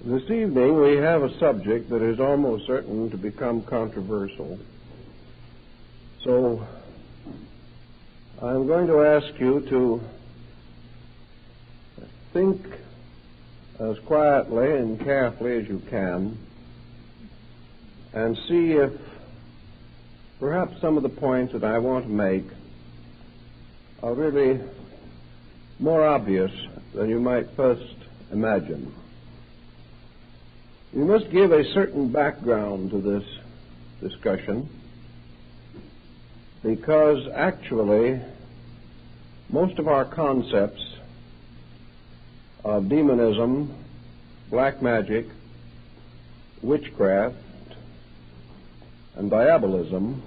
This evening we have a subject that is almost certain to become controversial. So I'm going to ask you to think as quietly and carefully as you can and see if perhaps some of the points that I want to make are really more obvious than you might first imagine. We must give a certain background to this discussion because actually most of our concepts of demonism, black magic, witchcraft, and diabolism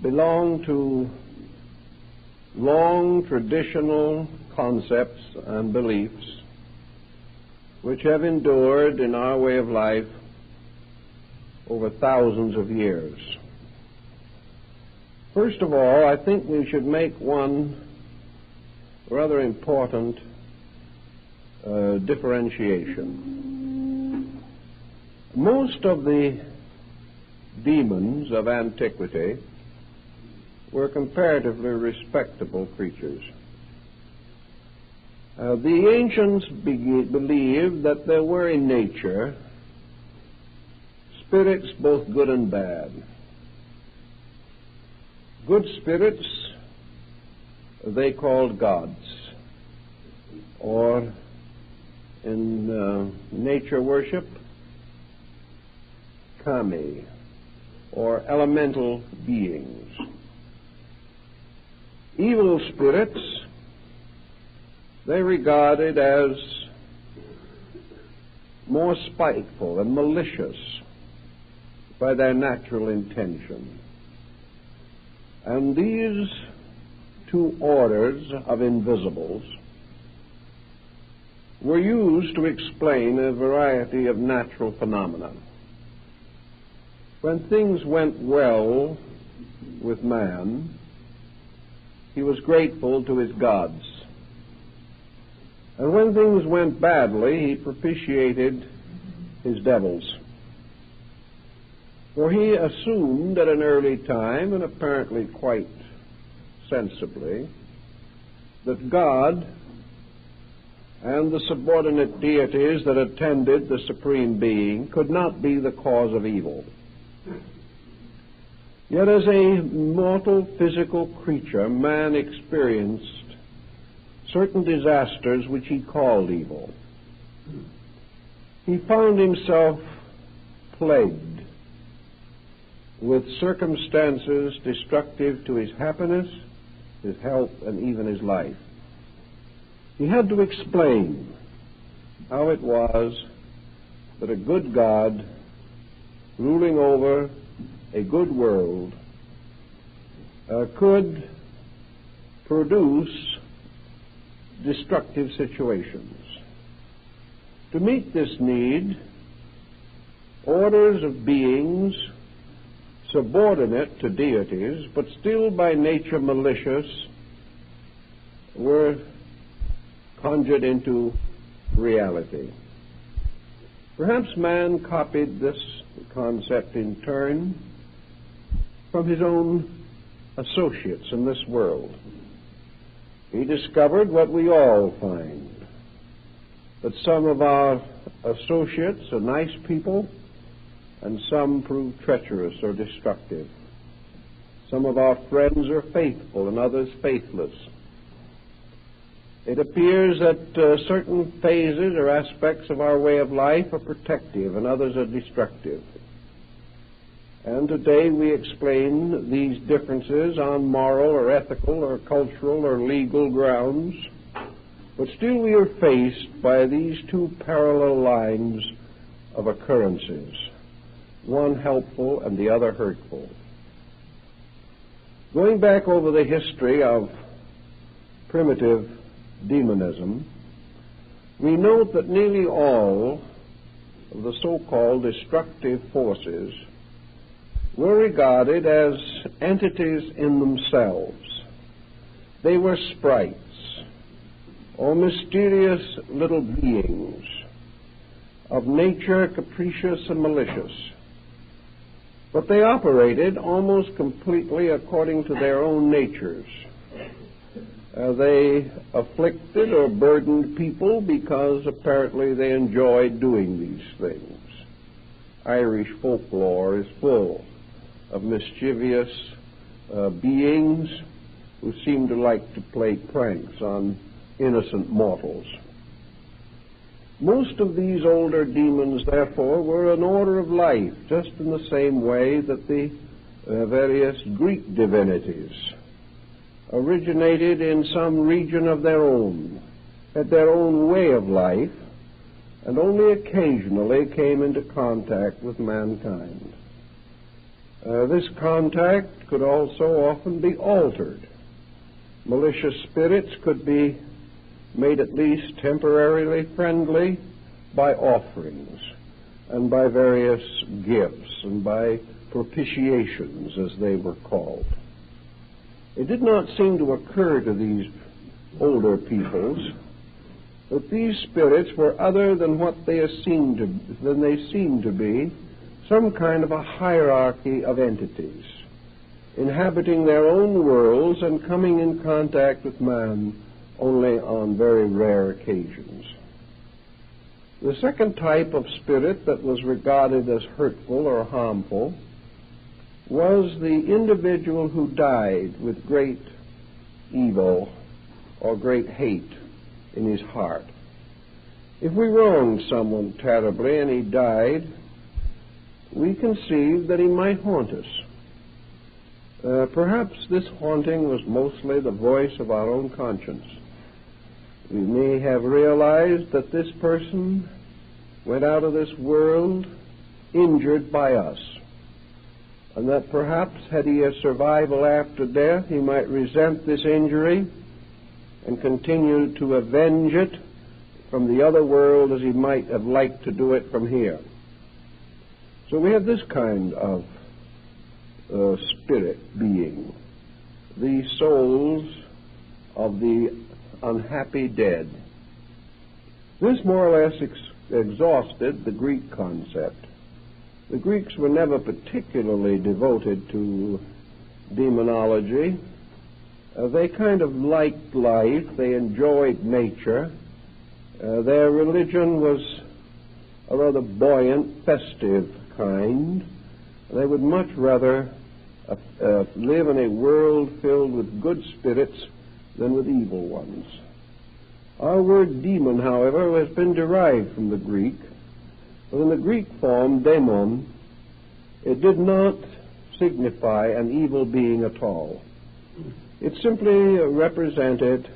belong to long traditional concepts and beliefs which have endured in our way of life over thousands of years. First of all, I think we should make one rather important differentiation. Most of the demons of antiquity were comparatively respectable creatures. The ancients believed that there were in nature spirits both good and bad. Good spirits they called gods, or in nature worship, kami, or elemental beings. Evil spirits they regarded as more spiteful and malicious by their natural intention. And these two orders of invisibles were used to explain a variety of natural phenomena. When things went well with man, he was grateful to his gods. And when things went badly, he propitiated his devils. For he assumed at an early time, and apparently quite sensibly, that God and the subordinate deities that attended the Supreme Being could not be the cause of evil. Yet as a mortal physical creature, man experienced certain disasters which he called evil. He found himself plagued with circumstances destructive to his happiness, his health, and even his life. He had to explain how it was that a good God ruling over a good world could produce destructive situations. To meet this need, orders of beings subordinate to deities, but still by nature malicious, were conjured into reality. Perhaps man copied this concept in turn from his own associates in this world. He discovered what we all find, that some of our associates are nice people and some prove treacherous or destructive. Some of our friends are faithful and others faithless. It appears that certain phases or aspects of our way of life are protective and others are destructive. And today we explain these differences on moral or ethical or cultural or legal grounds, but still we are faced by these two parallel lines of occurrences, one helpful and the other hurtful. Going back over the history of primitive demonism, we note that nearly all of the so-called destructive forces were regarded as entities in themselves. They were sprites or mysterious little beings of nature capricious and malicious. But they operated almost completely according to their own natures. They afflicted or burdened people because apparently they enjoyed doing these things. Irish folklore is full of mischievous beings who seem to like to play pranks on innocent mortals. Most of these older demons, therefore, were an order of life, just in the same way that the various Greek divinities originated in some region of their own, had their own way of life, and only occasionally came into contact with mankind. This contact could also often be altered. Malicious spirits could be made at least temporarily friendly by offerings and by various gifts and by propitiations, as they were called. It did not seem to occur to these older peoples that these spirits were other than what they seemed to be, some kind of a hierarchy of entities, inhabiting their own worlds and coming in contact with man only on very rare occasions. The second type of spirit that was regarded as hurtful or harmful was the individual who died with great evil or great hate in his heart. If we wronged someone terribly and he died, we conceived that he might haunt us. Perhaps this haunting was mostly the voice of our own conscience. We may have realized that this person went out of this world injured by us, and that perhaps had he a survival after death, he might resent this injury and continue to avenge it from the other world as he might have liked to do it from here. So we have this kind of spirit being, the souls of the unhappy dead. This more or less exhausted the Greek concept. The Greeks were never particularly devoted to demonology. They kind of liked life. They enjoyed nature. Their religion was a rather buoyant, festive kind. They would much rather live in a world filled with good spirits than with evil ones. Our word demon, however, has been derived from the Greek. But in the Greek form, demon, it did not signify an evil being at all. It simply represented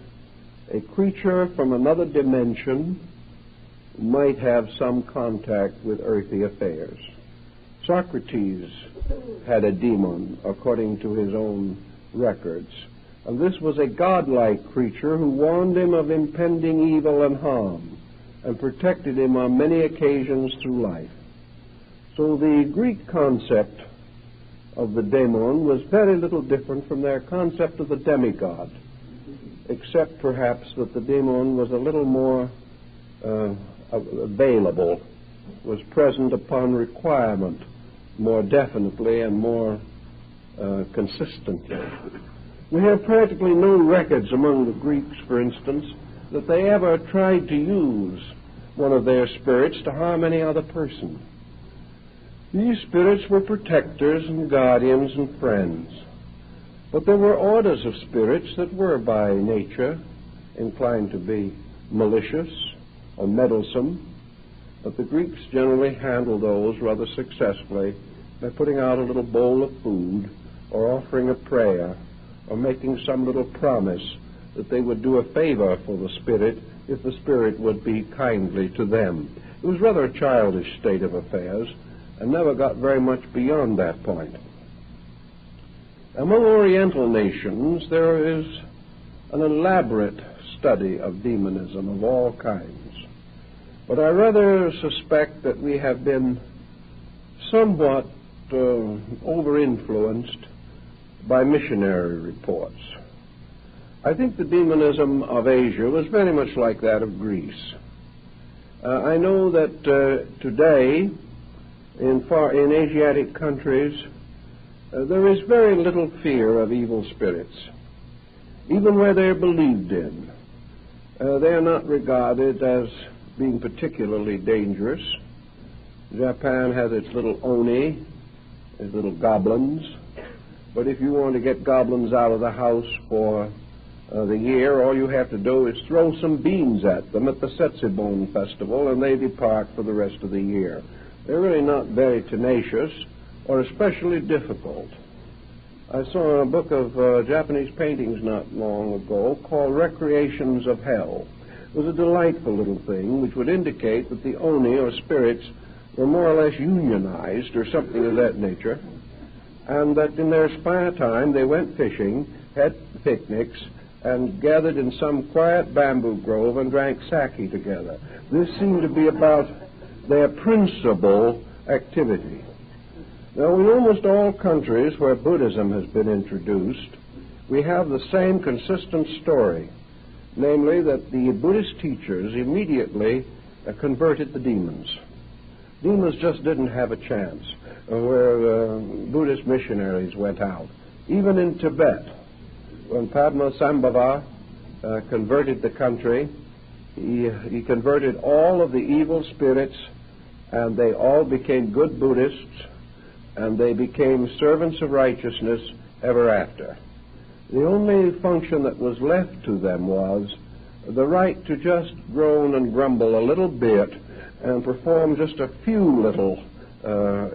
a creature from another dimension who might have some contact with earthly affairs. Socrates had a demon, according to his own records, and this was a godlike creature who warned him of impending evil and harm and protected him on many occasions through life. So the Greek concept of the demon was very little different from their concept of the demigod, except perhaps that the demon was a little more available, was present upon requirement more definitely and more consistently. We have practically no records among the Greeks, for instance, that they ever tried to use one of their spirits to harm any other person. These spirits were protectors and guardians and friends. But there were orders of spirits that were by nature inclined to be malicious or meddlesome, but the Greeks generally handled those rather successfully by putting out a little bowl of food or offering a prayer or making some little promise that they would do a favor for the spirit if the spirit would be kindly to them. It was rather a childish state of affairs and never got very much beyond that point. Among Oriental nations, there is an elaborate study of demonism of all kinds. But I rather suspect that we have been somewhat over-influenced by missionary reports. I think the demonism of Asia was very much like that of Greece. I know that today in Asiatic countries there is very little fear of evil spirits. Even where they're believed in, they are not regarded as being particularly dangerous. Japan has its little oni, its little goblins, but if you want to get goblins out of the house for the year, all you have to do is throw some beans at them at the Setsubun festival, and they depart for the rest of the year. They're really not very tenacious or especially difficult. I saw a book of Japanese paintings not long ago called Recreations of Hell. It was a delightful little thing which would indicate that the oni, or spirits, were more or less unionized or something of that nature, and that in their spare time they went fishing, had picnics, and gathered in some quiet bamboo grove and drank sake together. This seemed to be about their principal activity. Now, in almost all countries where Buddhism has been introduced, we have the same consistent story, namely that the Buddhist teachers immediately converted the demons. Demons just didn't have a chance where Buddhist missionaries went out. Even in Tibet, when Padmasambhava converted the country, he converted all of the evil spirits, and they all became good Buddhists, and they became servants of righteousness ever after. The only function that was left to them was the right to just groan and grumble a little bit and perform just a few little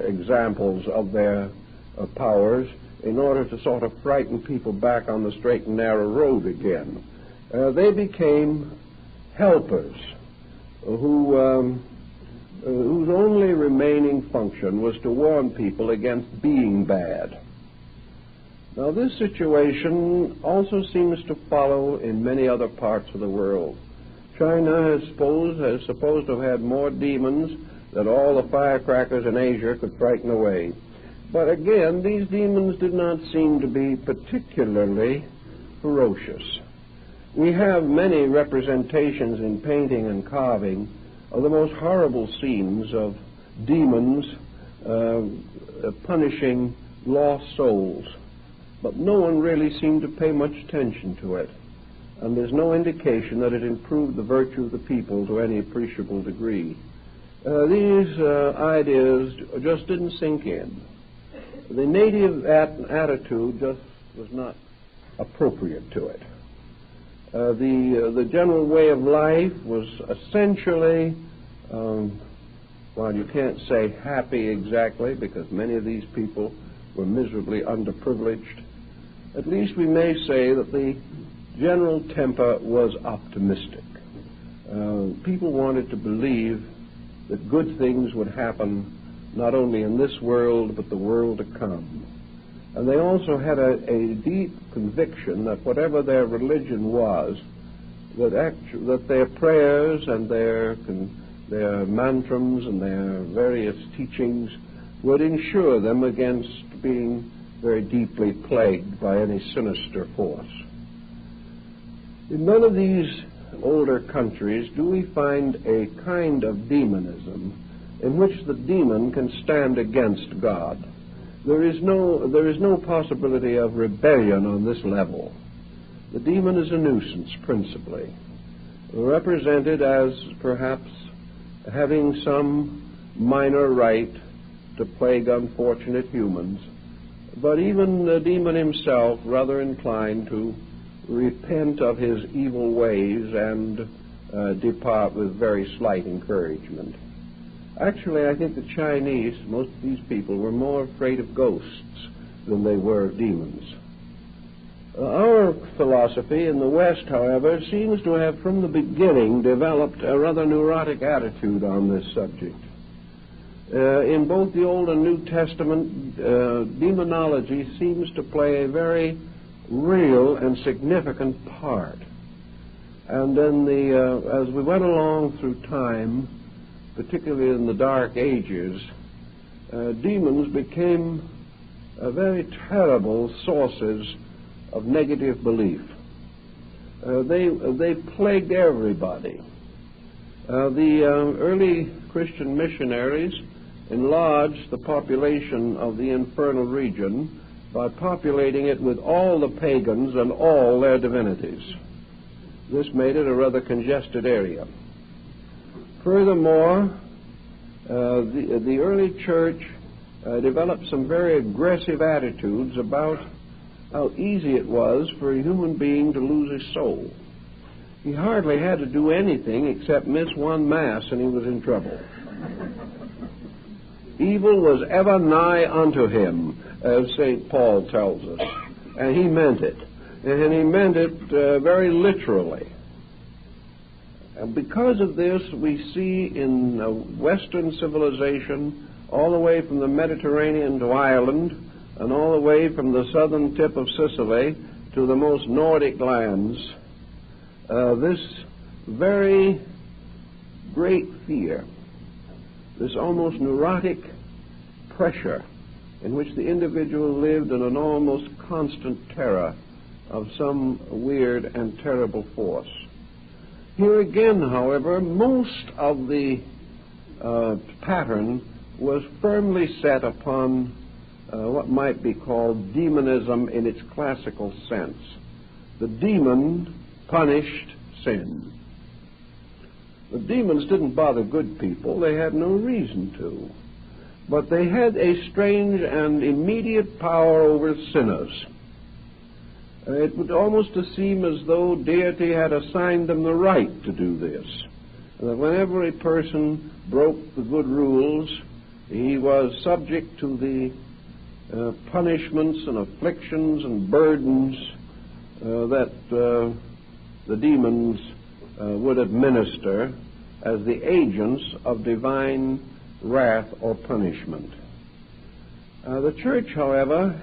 examples of their powers in order to sort of frighten people back on the straight and narrow road again. They became helpers whose only remaining function was to warn people against being bad. Now, this situation also seems to follow in many other parts of the world. China is supposed to have had more demons than all the firecrackers in Asia could frighten away. But again, these demons did not seem to be particularly ferocious. We have many representations in painting and carving of the most horrible scenes of demons punishing lost souls. But no one really seemed to pay much attention to it, and there's no indication that it improved the virtue of the people to any appreciable degree. These ideas just didn't sink in. The native attitude just was not appropriate to it. The general way of life was essentially, well, you can't say happy exactly, because many of these people were miserably underprivileged. At least we may say that the general temper was optimistic. People wanted to believe that good things would happen not only in this world but the world to come. And they also had a deep conviction that whatever their religion was, that their prayers and their mantrams and their various teachings would ensure them against being very deeply plagued by any sinister force. In none of these older countries do we find a kind of demonism in which the demon can stand against God. There is no possibility of rebellion on this level. The demon is a nuisance, principally, represented as perhaps having some minor right to plague unfortunate humans, but even the demon himself rather inclined to repent of his evil ways and depart with very slight encouragement. Actually, I think the Chinese, most of these people, were more afraid of ghosts than they were of demons. Our philosophy in the West, however, seems to have from the beginning developed a rather neurotic attitude on this subject. In both the Old and New Testament, demonology seems to play a very real and significant part. And then as we went along through time, particularly in the Dark Ages, demons became very terrible sources of negative belief. They plagued everybody. The early Christian missionaries enlarged the population of the infernal region by populating it with all the pagans and all their divinities. This made it a rather congested area. Furthermore, the early church developed some very aggressive attitudes about how easy it was for a human being to lose his soul. He hardly had to do anything except miss one Mass and he was in trouble. Evil was ever nigh unto him, as St. Paul tells us, and he meant it. And he meant it very literally. And because of this, we see in Western civilization, all the way from the Mediterranean to Ireland, and all the way from the southern tip of Sicily to the most Nordic lands, this very great fear, this almost neurotic pressure in which the individual lived in an almost constant terror of some weird and terrible force. Here again, however, most of the pattern was firmly set upon what might be called demonism in its classical sense. The demon punished sin. The demons didn't bother good people. They had no reason to. But they had a strange and immediate power over sinners. It would almost seem as though deity had assigned them the right to do this. And that whenever a person broke the good rules, he was subject to the punishments and afflictions and burdens that the demons would administer as the agents of divine wrath or punishment. The church, however,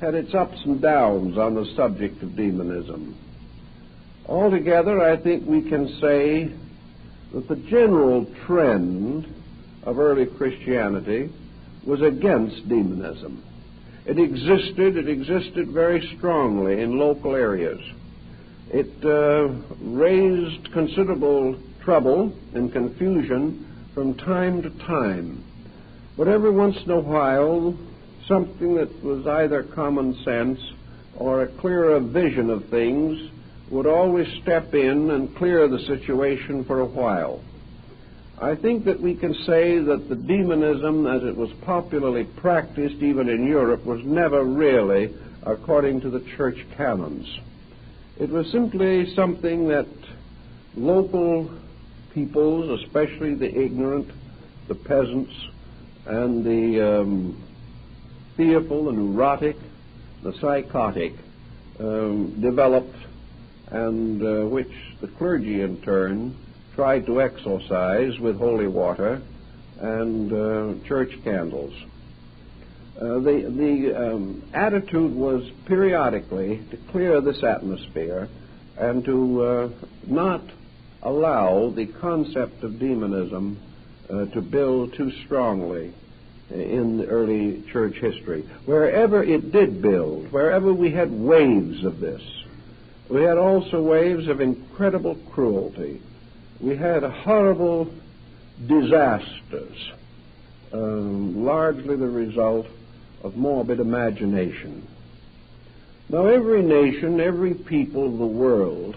had its ups and downs on the subject of demonism. Altogether, I think we can say that the general trend of early Christianity was against demonism. It existed very strongly in local areas. It raised considerable trouble and confusion from time to time. But every once in a while, something that was either common sense or a clearer vision of things would always step in and clear the situation for a while. I think that we can say that the demonism, as it was popularly practiced even in Europe, was never really according to the church canons. It was simply something that local peoples, especially the ignorant, the peasants, and the fearful, the neurotic, the psychotic, developed, and which the clergy in turn tried to exorcise with holy water and church candles. The attitude was periodically to clear this atmosphere and to not allow the concept of demonism to build too strongly in the early church history. Wherever it did build, wherever we had waves of this, we had also waves of incredible cruelty. We had horrible disasters, largely the result of morbid imagination. Now, every nation, every people of the world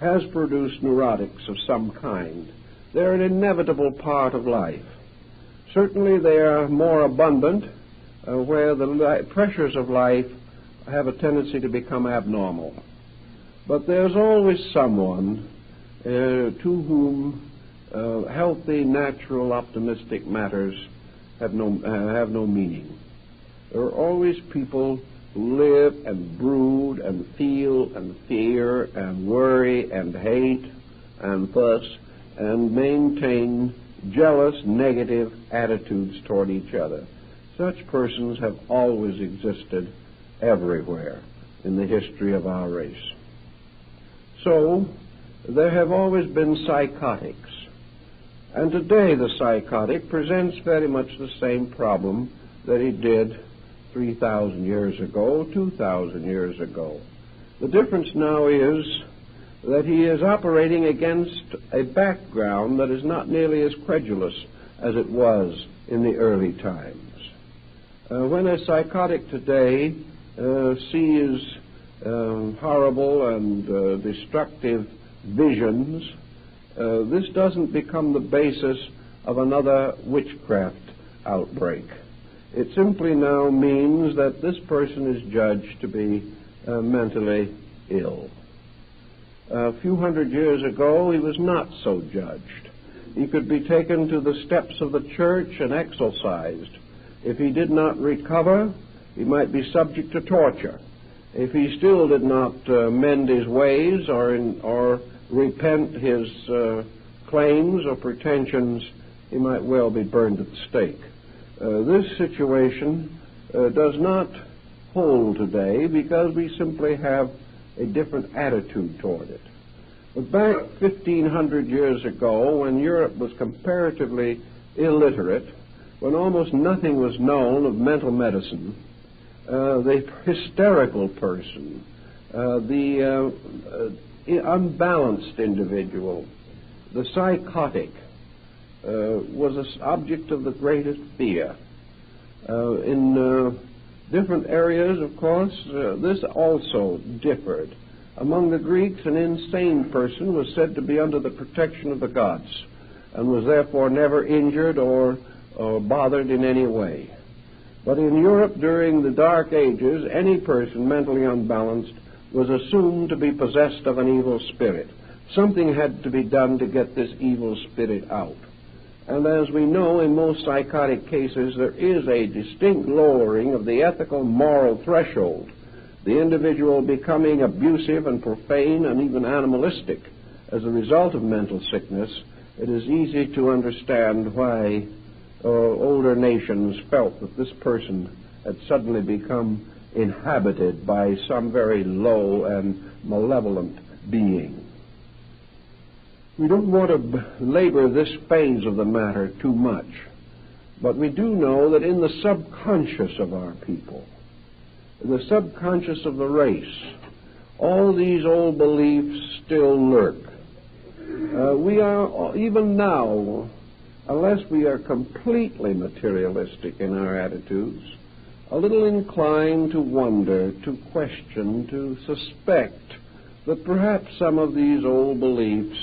has produced neurotics of some kind. They're an inevitable part of life. Certainly they are more abundant where the pressures of life have a tendency to become abnormal. But there's always someone to whom healthy, natural, optimistic matters have no meaning. There are always people who live and brood and feel and fear and worry and hate and fuss and maintain jealous, negative attitudes toward each other. Such persons have always existed everywhere in the history of our race. So, there have always been psychotics. And today the psychotic presents very much the same problem that he did 3,000 years ago, 2,000 years ago. The difference now is that he is operating against a background that is not nearly as credulous as it was in the early times. When a psychotic today sees horrible and destructive visions, this doesn't become the basis of another witchcraft outbreak. It simply now means that this person is judged to be mentally ill. A few hundred years ago, he was not so judged. He could be taken to the steps of the church and exorcised. If he did not recover, he might be subject to torture. If he still did not mend his ways or repent his claims or pretensions, he might well be burned at the stake. This situation does not hold today because we simply have a different attitude toward it. But back 1,500 years ago, when Europe was comparatively illiterate, when almost nothing was known of mental medicine, the hysterical person, the unbalanced individual, the psychotic, was an object of the greatest fear. In different areas, of course, this also differed. Among the Greeks, an insane person was said to be under the protection of the gods and was therefore never injured or bothered in any way. But in Europe during the Dark Ages, any person mentally unbalanced was assumed to be possessed of an evil spirit. Something had to be done to get this evil spirit out. And as we know, in most psychotic cases, there is a distinct lowering of the ethical moral threshold, the individual becoming abusive and profane and even animalistic as a result of mental sickness. It is easy to understand why older nations felt that this person had suddenly become inhabited by some very low and malevolent being. We don't want to labor this phase of the matter too much, but we do know that in the subconscious of our people, in the subconscious of the race, all these old beliefs still lurk. We are, even now, unless we are completely materialistic in our attitudes, a little inclined to wonder, to question, to suspect that perhaps some of these old beliefs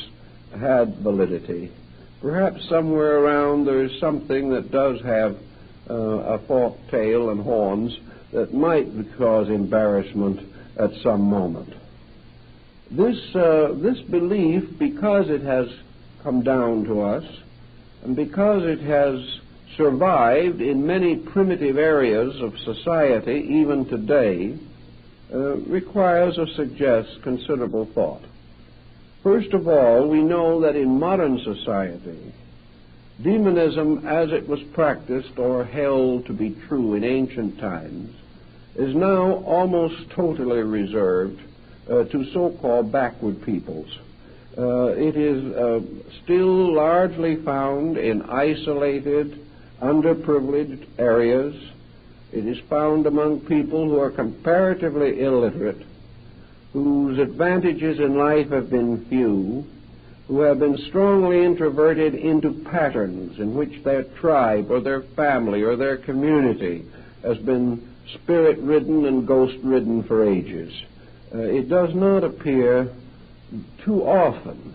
had validity. Perhaps somewhere around there is something that does have a forked tail and horns that might cause embarrassment at some moment. This belief, because it has come down to us, and because it has survived in many primitive areas of society, even today, requires or suggests considerable thought. First of all, we know that in modern society, demonism as it was practiced or held to be true in ancient times is now almost totally reserved to so-called backward peoples. It is still largely found in isolated, underprivileged areas. It is found among people who are comparatively illiterate, whose advantages in life have been few, who have been strongly introverted into patterns in which their tribe or their family or their community has been spirit-ridden and ghost-ridden for ages. It does not appear too often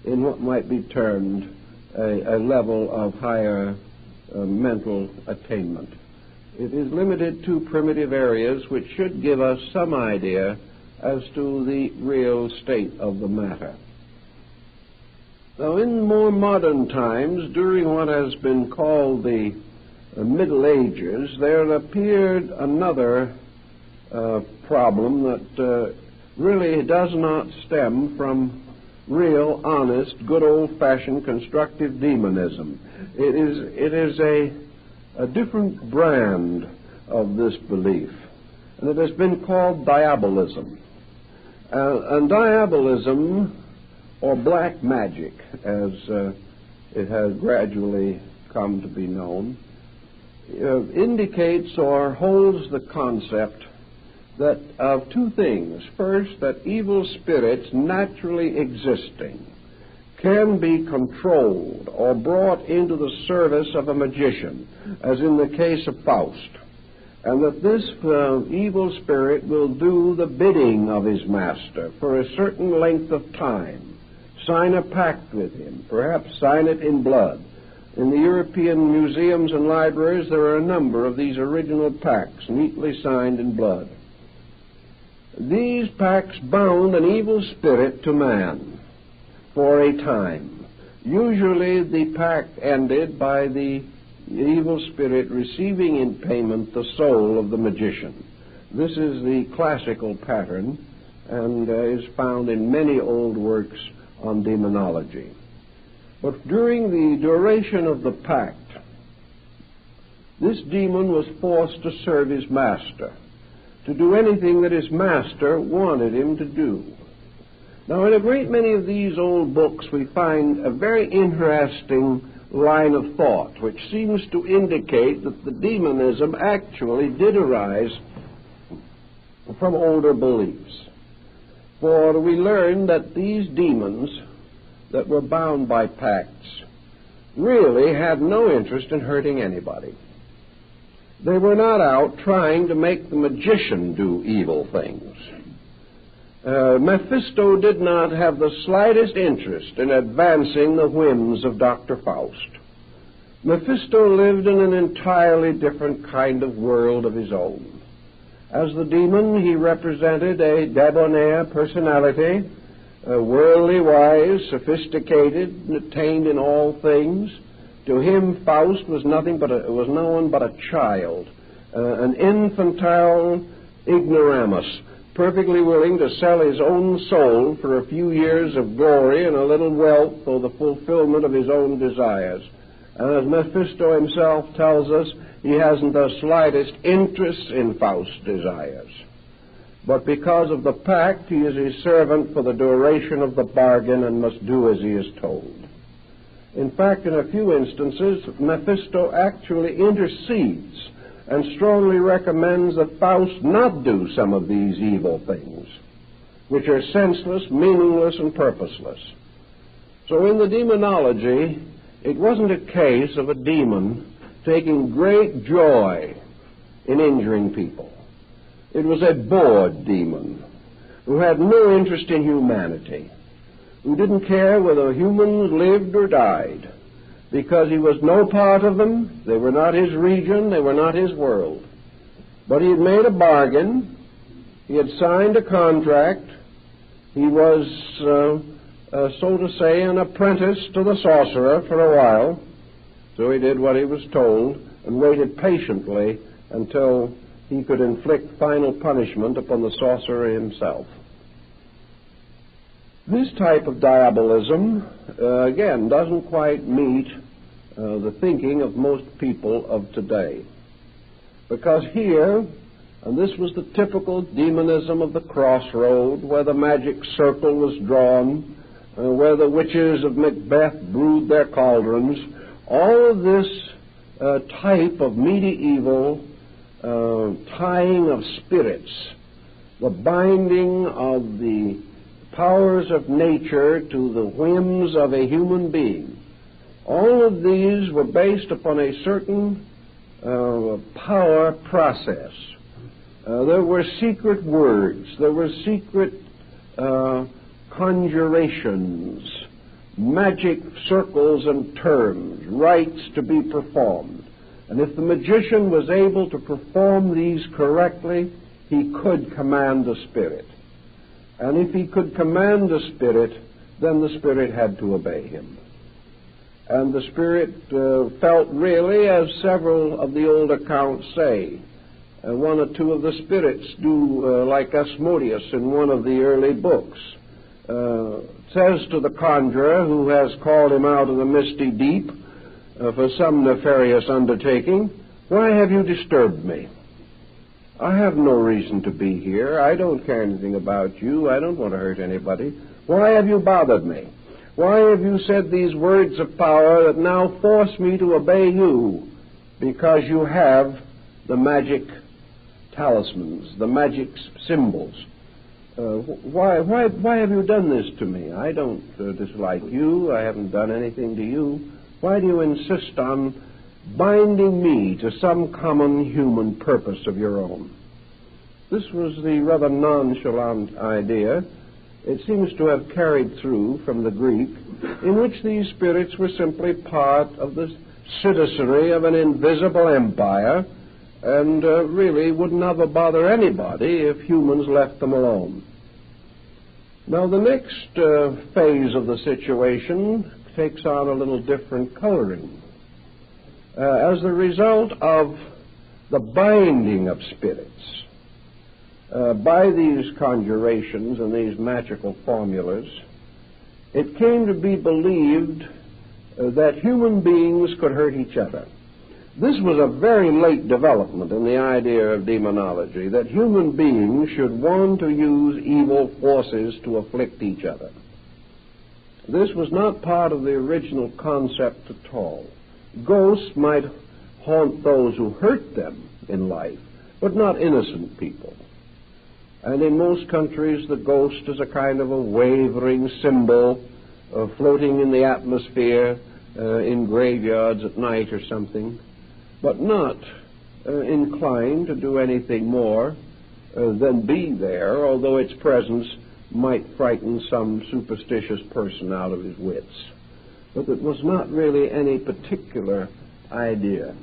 in what might be termed a level of higher mental attainment. It is limited to primitive areas which should give us some idea as to the real state of the matter. Now, in more modern times, during what has been called the Middle Ages, there appeared another problem that really does not stem from real, honest, good old-fashioned constructive demonism. It is a different brand of this belief, and it has been called diabolism. And diabolism, or black magic, as it has gradually come to be known, indicates or holds the concept that of two things. First, that evil spirits naturally existing can be controlled or brought into the service of a magician, as in the case of Faust, and that this evil spirit will do the bidding of his master for a certain length of time, sign a pact with him, perhaps sign it in blood. In the European museums and libraries there are a number of these original pacts neatly signed in blood. These pacts bound an evil spirit to man for a time. Usually the pact ended by the evil spirit receiving in payment the soul of the magician. This is the classical pattern and is found in many old works on demonology. But during the duration of the pact, this demon was forced to serve his master, to do anything that his master wanted him to do. Now, in a great many of these old books, we find a very interesting line of thought, which seems to indicate that the demonism actually did arise from older beliefs. For we learn that these demons that were bound by pacts really had no interest in hurting anybody. They were not out trying to make the magician do evil things. Mephisto did not have the slightest interest in advancing the whims of Dr. Faust. Mephisto lived in an entirely different kind of world of his own. As the demon, he represented a debonair personality, worldly wise, sophisticated, and attained in all things. To him, Faust was no one but a child, an infantile ignoramus, perfectly willing to sell his own soul for a few years of glory and a little wealth or the fulfillment of his own desires. And as Mephisto himself tells us, he hasn't the slightest interest in Faust's desires. But because of the pact, he is his servant for the duration of the bargain and must do as he is told. In fact, in a few instances, Mephisto actually intercedes and strongly recommends that Faust not do some of these evil things, which are senseless, meaningless, and purposeless. So in the demonology, it wasn't a case of a demon taking great joy in injuring people. It was a bored demon who had no interest in humanity, who didn't care whether humans lived or died, because he was no part of them. They were not his region, they were not his world. But he had made a bargain, he had signed a contract, he was, so to say, an apprentice to the sorcerer for a while, so he did what he was told and waited patiently until he could inflict final punishment upon the sorcerer himself. This type of diabolism, again, doesn't quite meet the thinking of most people of today. Because here, and this was the typical demonism of the crossroad, where the magic circle was drawn, where the witches of Macbeth brewed their cauldrons, all of this type of medieval tying of spirits, the binding of the powers of nature to the whims of a human being. All of these were based upon a certain power process. There were secret words, there were secret conjurations, magic circles and terms, rites to be performed. And if the magician was able to perform these correctly, he could command the spirit. And if he could command the spirit, then the spirit had to obey him. And the spirit felt really, as several of the old accounts say. One or two of the spirits do, like Asmodeus in one of the early books, says to the conjurer who has called him out of the misty deep for some nefarious undertaking, "Why have you disturbed me? I have no reason to be here. I don't care anything about you. I don't want to hurt anybody. Why have you bothered me? Why have you said these words of power that now force me to obey you? Because you have the magic talismans, the magic symbols. Why have you done this to me? I don't dislike you. I haven't done anything to you. Why do you insist on binding me to some common human purpose of your own? This was the rather nonchalant idea. It seems to have carried through from the Greek, in which these spirits were simply part of the citizenry of an invisible empire, and really would never bother anybody if humans left them alone. Now, the next phase of the situation takes on a little different coloring. As the result of the binding of spirits by these conjurations and these magical formulas, it came to be believed that human beings could hurt each other. This was a very late development in the idea of demonology, that human beings should want to use evil forces to afflict each other. This was not part of the original concept at all. Ghosts might haunt those who hurt them in life, but not innocent people. And in most countries, the ghost is a kind of a wavering symbol floating in the atmosphere in graveyards at night or something, but not inclined to do anything more than be there, although its presence might frighten some superstitious person out of his wits. But it was not really any particular idea.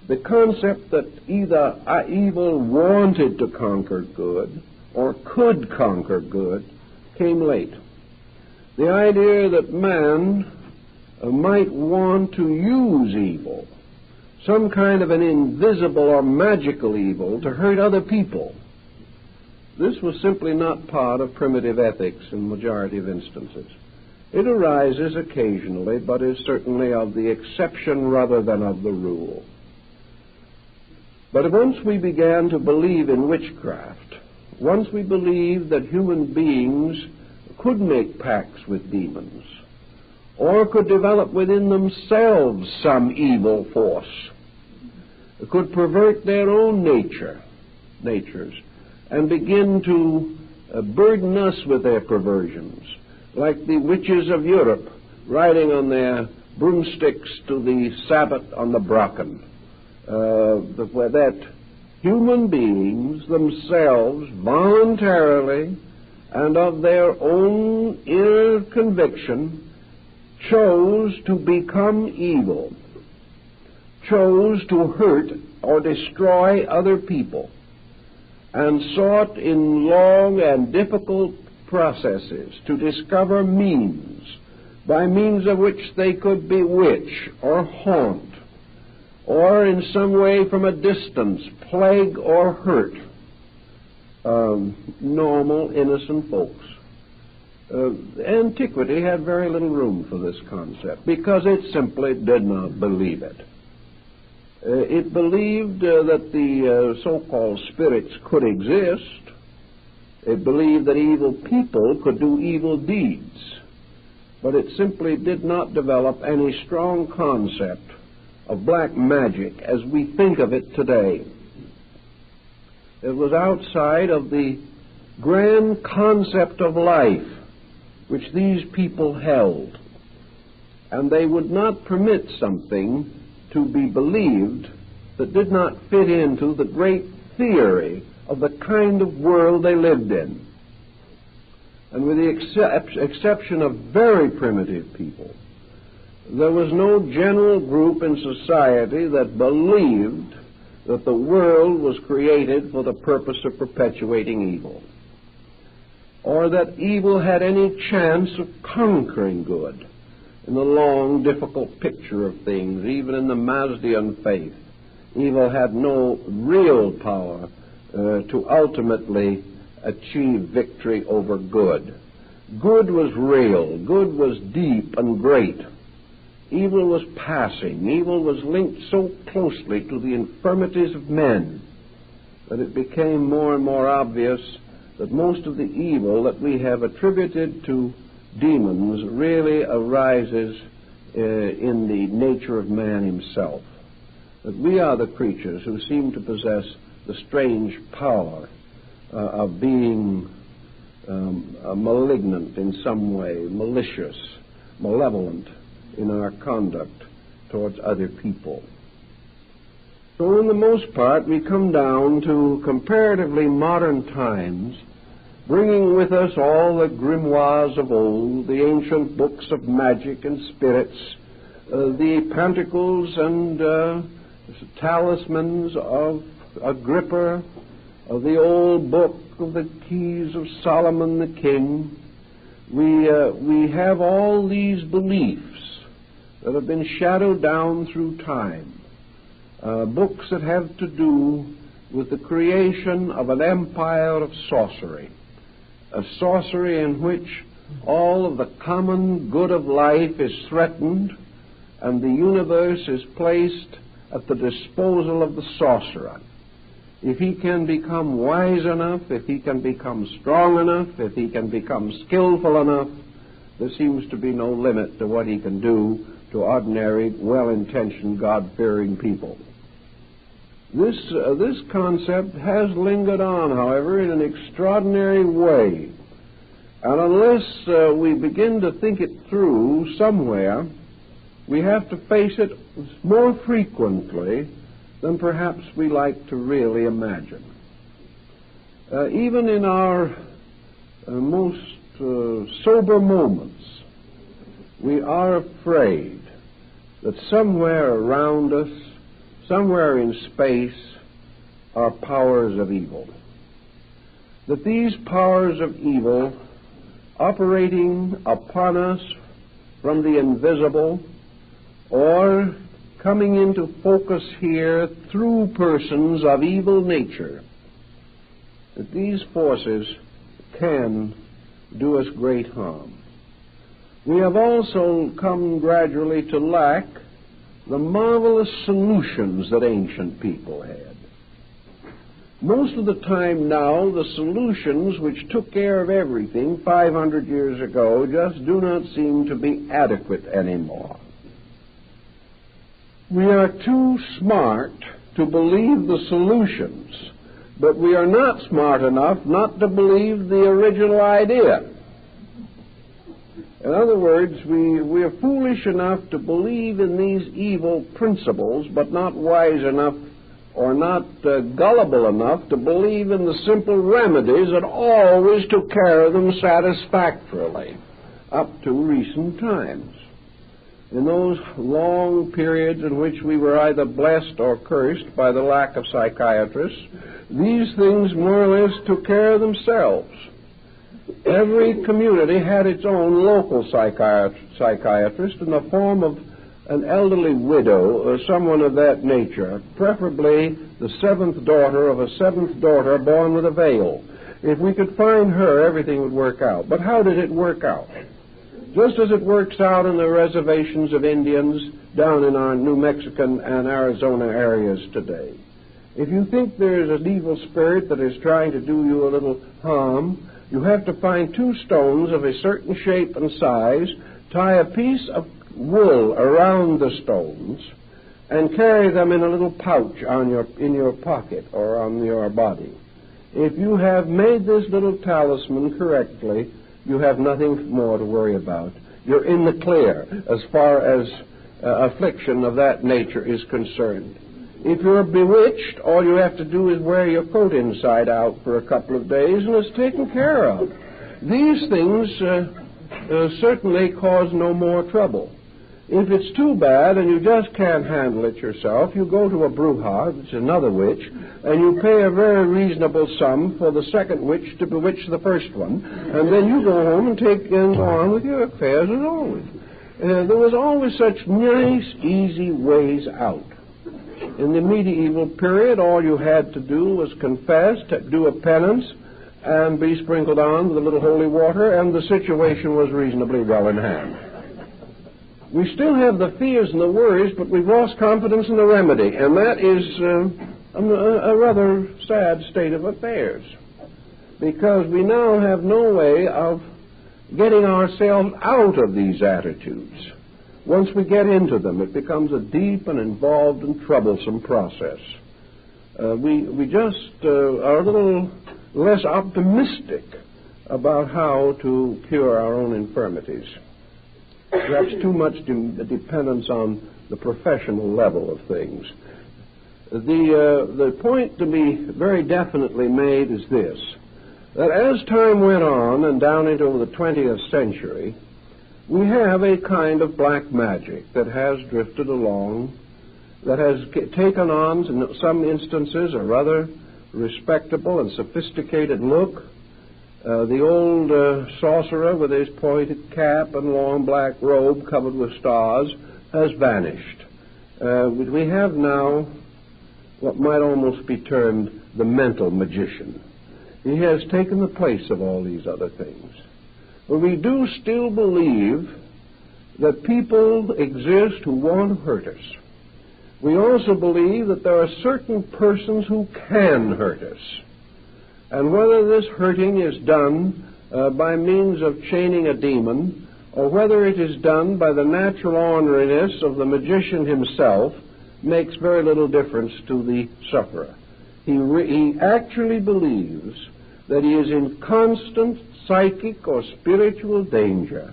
The concept that either evil wanted to conquer good or could conquer good came late. The idea that man might want to use evil, some kind of an invisible or magical evil, to hurt other people. This was simply not part of primitive ethics in the majority of instances. It arises occasionally, but is certainly of the exception rather than of the rule. But once we began to believe in witchcraft, once we believed that human beings could make pacts with demons, or could develop within themselves some evil force, could pervert their own natures, and begin to burden us with their perversions, like the witches of Europe riding on their broomsticks to the Sabbath on the Brocken, that human beings themselves voluntarily and of their own inner conviction chose to become evil, chose to hurt or destroy other people, and sought in long and difficult processes to discover means by means of which they could bewitch or haunt, or in some way from a distance plague or hurt normal, innocent folks. Antiquity had very little room for this concept because it simply did not believe it. It believed that the so-called spirits could exist. It believed that evil people could do evil deeds. But it simply did not develop any strong concept of black magic as we think of it today. It was outside of the grand concept of life which these people held. And they would not permit something to be believed that did not fit into the great theory of the kind of world they lived in. And with the exception of very primitive people, there was no general group in society that believed that the world was created for the purpose of perpetuating evil, or that evil had any chance of conquering good. In the long, difficult picture of things, even in the Mazdian faith, evil had no real power to ultimately achieve victory over good. Good was real. Good was deep and great. Evil was passing. Evil was linked so closely to the infirmities of men that it became more and more obvious that most of the evil that we have attributed to demons really arises in the nature of man himself. That we are the creatures who seem to possess the strange power of being malignant in some way, malicious, malevolent in our conduct towards other people. So in the most part, we come down to comparatively modern times, bringing with us all the grimoires of old, the ancient books of magic and spirits, the panticles and talismans of Agrippa, of the old book of the keys of Solomon the king. We have all these beliefs that have been shadowed down through time, books that have to do with the creation of an empire of sorcery, a sorcery in which all of the common good of life is threatened and the universe is placed at the disposal of the sorcerer. If he can become wise enough, if he can become strong enough, if he can become skillful enough, there seems to be no limit to what he can do to ordinary, well-intentioned, God-fearing people. This concept has lingered on, however, in an extraordinary way. And unless we begin to think it through somewhere, we have to face it more frequently than perhaps we like to really imagine. Even in our most sober moments, we are afraid that somewhere around us, somewhere in space, are powers of evil. That these powers of evil, operating upon us from the invisible, or coming into focus here through persons of evil nature, that these forces can do us great harm. We have also come gradually to lack the marvelous solutions that ancient people had. Most of the time now, the solutions which took care of everything 500 years ago just do not seem to be adequate anymore. We are too smart to believe the solutions, but we are not smart enough not to believe the original idea. In other words, we are foolish enough to believe in these evil principles, but not wise enough or not gullible enough to believe in the simple remedies that always took care of them satisfactorily up to recent times. In those long periods in which we were either blessed or cursed by the lack of psychiatrists, these things more or less took care of themselves. Every community had its own local psychiatrist in the form of an elderly widow or someone of that nature, preferably the seventh daughter of a seventh daughter born with a veil. If we could find her, everything would work out. But how did it work out? Just as it works out in the reservations of Indians down in our New Mexican and Arizona areas today. If you think there is an evil spirit that is trying to do you a little harm, you have to find two stones of a certain shape and size, tie a piece of wool around the stones, and carry them in a little pouch in your pocket or on your body. If you have made this little talisman correctly, you have nothing more to worry about. You're in the clear as far as affliction of that nature is concerned. If you're bewitched, all you have to do is wear your coat inside out for a couple of days and it's taken care of. These things certainly cause no more trouble. If it's too bad and you just can't handle it yourself, you go to a bruja, which is another witch, and you pay a very reasonable sum for the second witch to bewitch the first one, and then you go home and go on with your affairs as always. There was always such nice, easy ways out. In the medieval period, all you had to do was confess, do a penance, and be sprinkled on with a little holy water, and the situation was reasonably well in hand. We still have the fears and the worries, but we've lost confidence in the remedy, and that is a rather sad state of affairs, because we now have no way of getting ourselves out of these attitudes. Once we get into them, it becomes a deep and involved and troublesome process. we just are a little less optimistic about how to cure our own infirmities. Perhaps too much dependence on the professional level of things. The point to be very definitely made is this, that as time went on and down into the 20th century, we have a kind of black magic that has drifted along, that has taken on, in some instances, a rather respectable and sophisticated look. The old sorcerer with his pointed cap and long black robe covered with stars has vanished. We have now what might almost be termed the mental magician. He has taken the place of all these other things. But we do still believe that people exist who want to hurt us. We also believe that there are certain persons who can hurt us. And whether this hurting is done by means of chaining a demon, or whether it is done by the natural orneriness of the magician himself, makes very little difference to the sufferer. He actually believes that he is in constant psychic or spiritual danger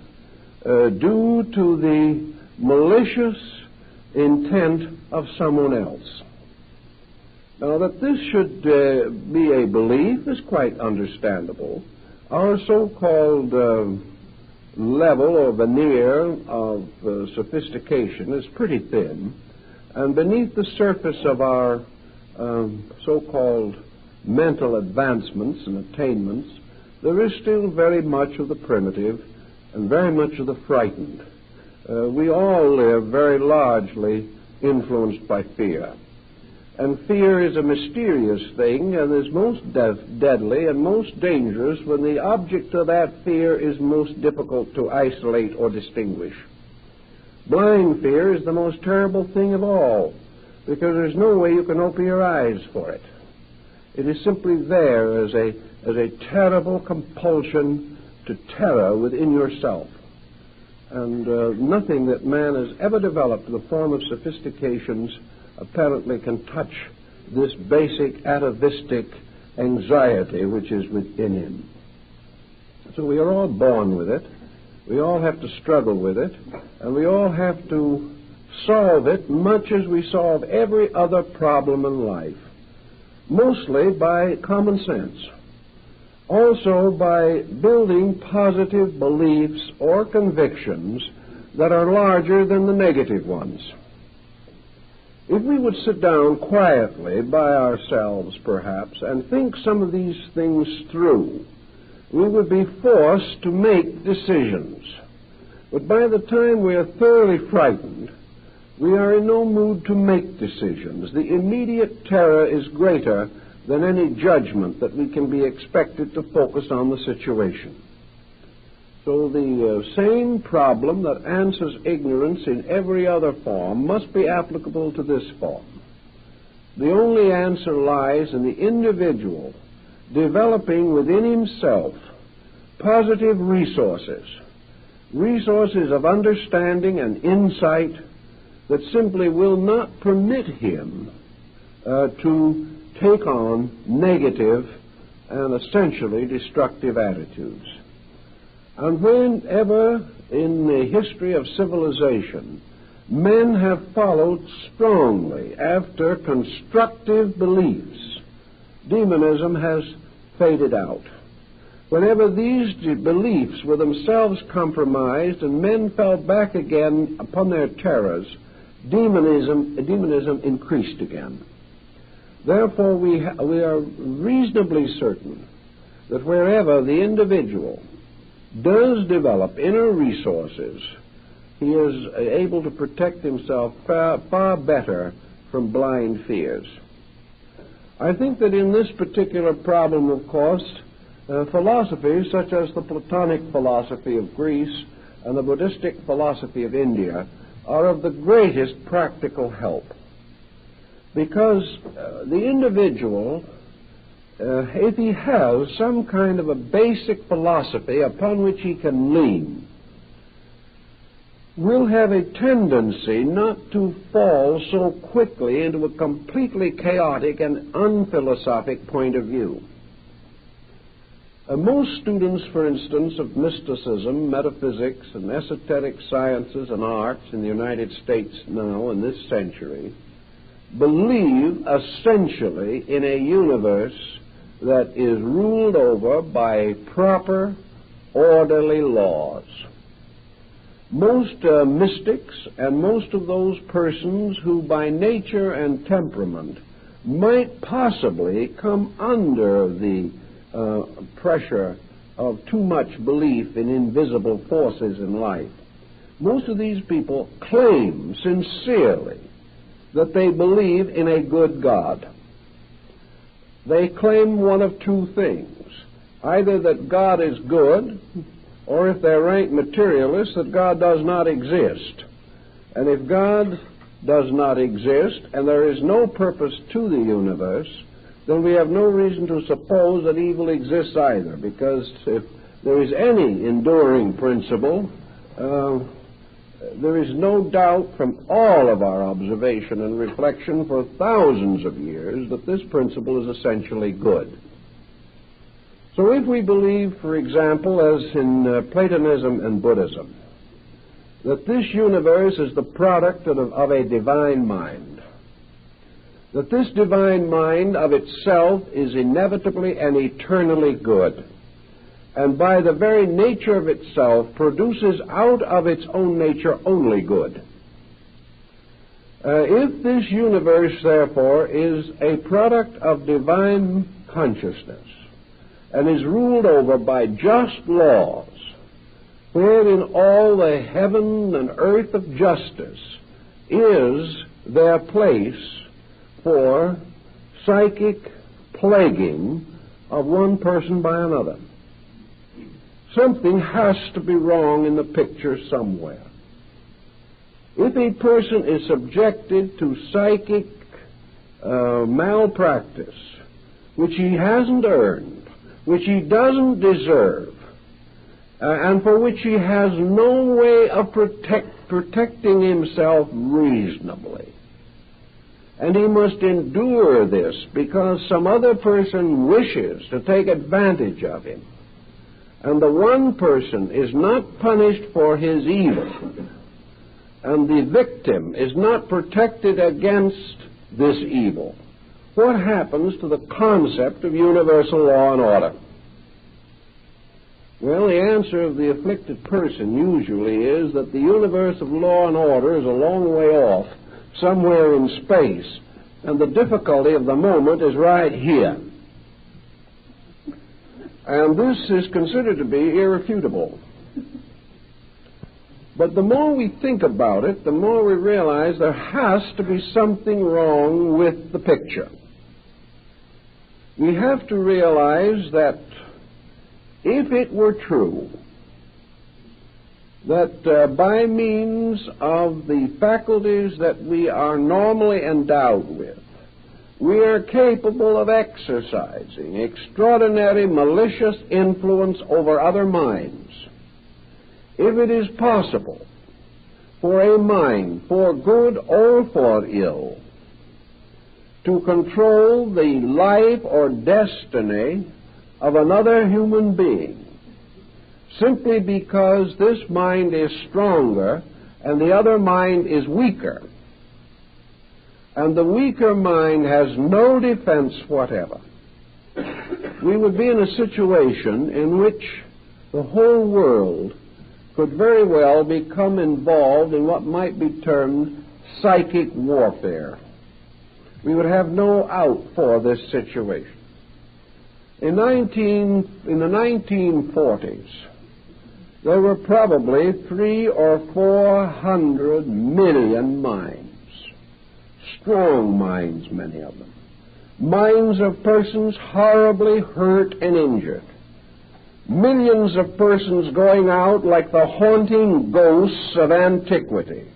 due to the malicious intent of someone else. Now, that this should be a belief is quite understandable. Our so-called level or veneer of sophistication is pretty thin, and beneath the surface of our so-called mental advancements and attainments, there is still very much of the primitive and very much of the frightened. We all live very largely influenced by fear. And fear is a mysterious thing and is most deadly and most dangerous when the object of that fear is most difficult to isolate or distinguish. Blind fear is the most terrible thing of all, because there's no way you can open your eyes for it. It is simply there as a terrible compulsion to terror within yourself. And nothing that man has ever developed in the form of sophistications apparently can touch this basic atavistic anxiety which is within him. So we are all born with it. We all have to struggle with it, and we all have to solve it much as we solve every other problem in life, mostly by common sense, also by building positive beliefs or convictions that are larger than the negative ones. If we would sit down quietly by ourselves, perhaps, and think some of these things through, we would be forced to make decisions. But by the time we are thoroughly frightened, we are in no mood to make decisions. The immediate terror is greater than any judgment that we can be expected to focus on the situation. So the same problem that answers ignorance in every other form must be applicable to this form. The only answer lies in the individual developing within himself positive resources of understanding and insight that simply will not permit him to take on negative and essentially destructive attitudes. And whenever in the history of civilization men have followed strongly after constructive beliefs, demonism has faded out. Whenever these beliefs were themselves compromised and men fell back again upon their terrors, demonism increased again. Therefore, we are reasonably certain that wherever the individual does develop inner resources, he is able to protect himself far better from blind fears. I think that in this particular problem, of course, philosophies such as the Platonic philosophy of Greece and the Buddhistic philosophy of India are of the greatest practical help. Because the individual, if he has some kind of a basic philosophy upon which he can lean, will have a tendency not to fall so quickly into a completely chaotic and unphilosophic point of view. Most students, for instance, of mysticism, metaphysics, and esoteric sciences and arts in the United States now in this century believe essentially in a universe that is ruled over by proper, orderly laws. Most mystics and most of those persons who by nature and temperament might possibly come under the pressure of too much belief in invisible forces in life, most of these people claim sincerely that they believe in a good God. They claim one of two things: either that God is good, or if they're rank materialists, that God does not exist. And if God does not exist, and there is no purpose to the universe, then we have no reason to suppose that evil exists either, because if there is any enduring principle, there is no doubt from all of our observation and reflection for thousands of years that this principle is essentially good. So if we believe, for example, as in Platonism and Buddhism, that this universe is the product of a divine mind, that this divine mind of itself is inevitably and eternally good, and by the very nature of itself produces out of its own nature only good. If this universe, therefore, is a product of divine consciousness and is ruled over by just laws, wherein all the heaven and earth of justice is their place for psychic plaguing of one person by another, something has to be wrong in the picture somewhere. If a person is subjected to psychic malpractice, which he hasn't earned, which he doesn't deserve, and for which he has no way of protecting himself reasonably, and he must endure this because some other person wishes to take advantage of him, and the one person is not punished for his evil, and the victim is not protected against this evil, what happens to the concept of universal law and order? Well, the answer of the afflicted person usually is that the universe of law and order is a long way off, somewhere in space, and the difficulty of the moment is right here. And this is considered to be irrefutable. But the more we think about it, the more we realize there has to be something wrong with the picture. We have to realize that if it were true that by means of the faculties that we are normally endowed with, we are capable of exercising extraordinary malicious influence over other minds, if it is possible for a mind, for good or for ill, to control the life or destiny of another human being, simply because this mind is stronger and the other mind is weaker, and the weaker mind has no defense whatever, we would be in a situation in which the whole world could very well become involved in what might be termed psychic warfare. We would have no out for this situation. In the 1940s, there were probably 300 or 400 million minds, strong minds, many of them, minds of persons horribly hurt and injured, millions of persons going out like the haunting ghosts of antiquity,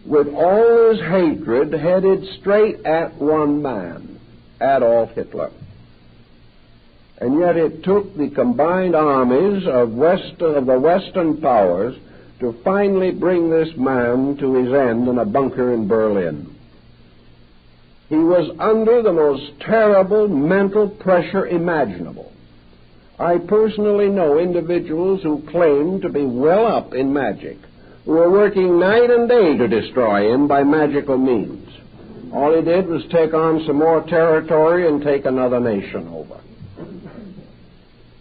with all his hatred headed straight at one man, Adolf Hitler. And yet it took the combined armies of the Western powers to finally bring this man to his end in a bunker in Berlin. He was under the most terrible mental pressure imaginable. I personally know individuals who claim to be well up in magic, who were working night and day to destroy him by magical means. All he did was take on some more territory and take another nation over.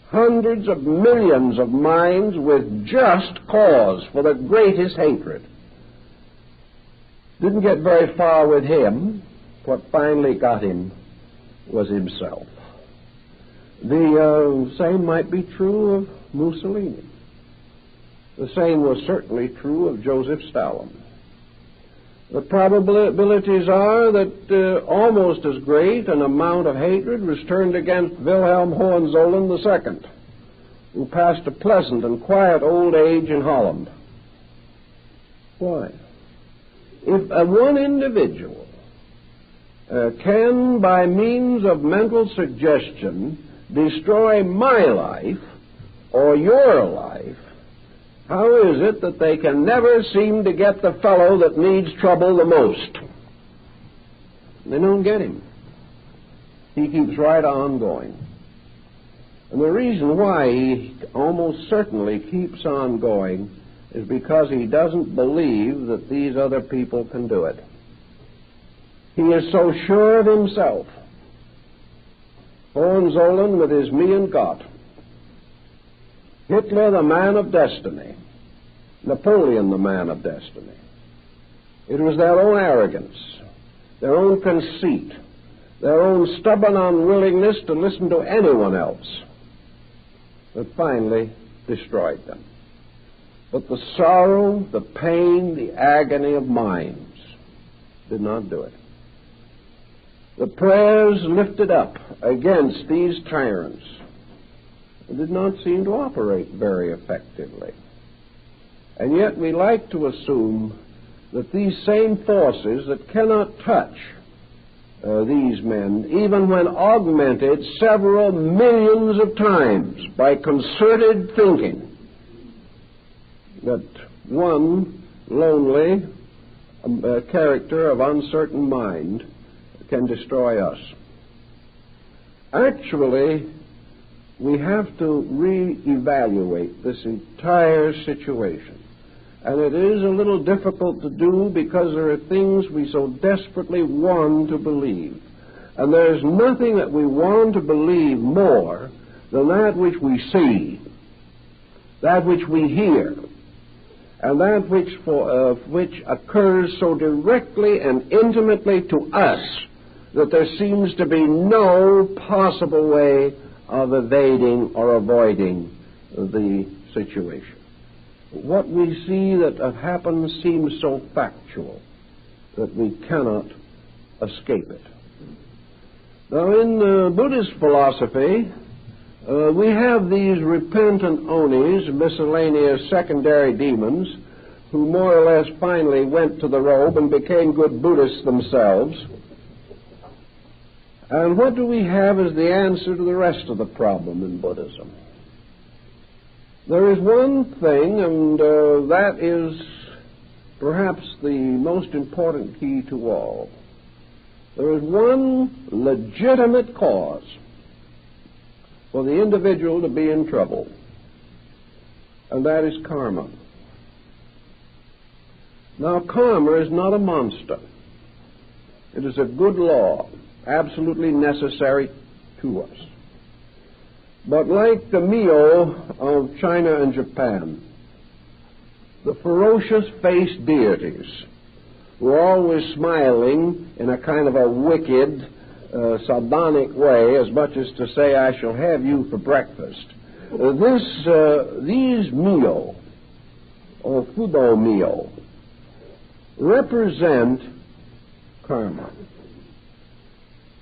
Hundreds of millions of minds with just cause for the greatest hatred. Didn't get very far with him. What finally got him was himself. The same might be true of Mussolini. The same was certainly true of Joseph Stalin. The probabilities are that almost as great an amount of hatred was turned against Wilhelm Hohenzollern II, who passed a pleasant and quiet old age in Holland. Why? If one individual can, by means of mental suggestion, destroy my life or your life, how is it that they can never seem to get the fellow that needs trouble the most? They don't get him. He keeps right on going. And the reason why he almost certainly keeps on going is because he doesn't believe that these other people can do it. He is so sure of himself. Hohenzollern with his me and Gott. Hitler, the man of destiny. Napoleon, the man of destiny. It was their own arrogance, their own conceit, their own stubborn unwillingness to listen to anyone else that finally destroyed them. But the sorrow, the pain, the agony of minds did not do it. The prayers lifted up against these tyrants did not seem to operate very effectively. And yet we like to assume that these same forces that cannot touch these men, even when augmented several millions of times by concerted thinking, that one lonely character of uncertain mind can destroy us. Actually, we have to re-evaluate this entire situation. And it is a little difficult to do because there are things we so desperately want to believe. And there's nothing that we want to believe more than that which we see, that which we hear, and that which occurs so directly and intimately to us that there seems to be no possible way of evading or avoiding the situation. What we see that happens seems so factual that we cannot escape it. Now, in Buddhist philosophy, we have these repentant onis, miscellaneous secondary demons, who more or less finally went to the robe and became good Buddhists themselves. And what do we have as the answer to the rest of the problem in Buddhism? There is one thing, and that is perhaps the most important key to all. There is one legitimate cause for the individual to be in trouble, and that is karma. Now, karma is not a monster. It is a good law, absolutely necessary to us. But like the Mio of China and Japan, the ferocious-faced deities were always smiling in a kind of a wicked, sardonic way, as much as to say, I shall have you for breakfast. These Mio, or Fudo Mio, represent karma.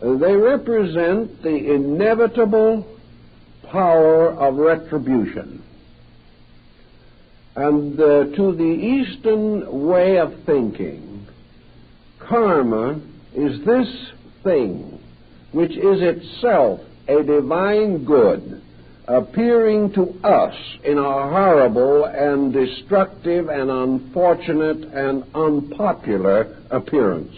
They represent the inevitable power of retribution. And to the Eastern way of thinking, karma is this thing which is itself a divine good appearing to us in a horrible and destructive and unfortunate and unpopular appearance.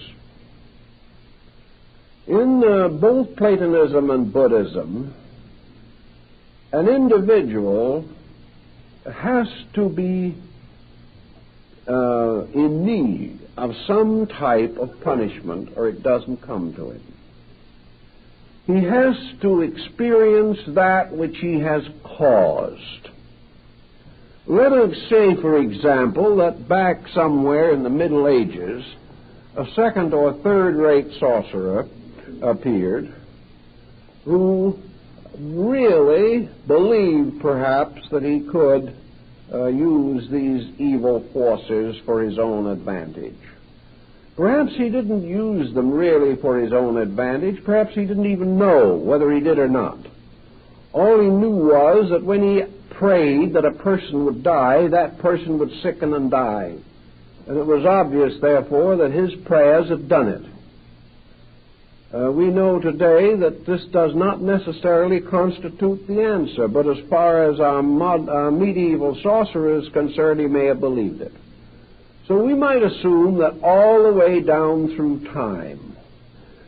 In both Platonism and Buddhism, an individual has to be in need of some type of punishment, or it doesn't come to him. He has to experience that which he has caused. Let us say, for example, that back somewhere in the Middle Ages, a second or third-rate sorcerer appeared who really believed perhaps that he could use these evil forces for his own advantage. Perhaps he didn't use them really for his own advantage. Perhaps he didn't even know whether he did or not. All he knew was that when he prayed that a person would die, that person would sicken and die. And it was obvious, therefore, that his prayers had done it. We know today that this does not necessarily constitute the answer, but as far as our medieval sorcerer is concerned, he may have believed it. So we might assume that all the way down through time,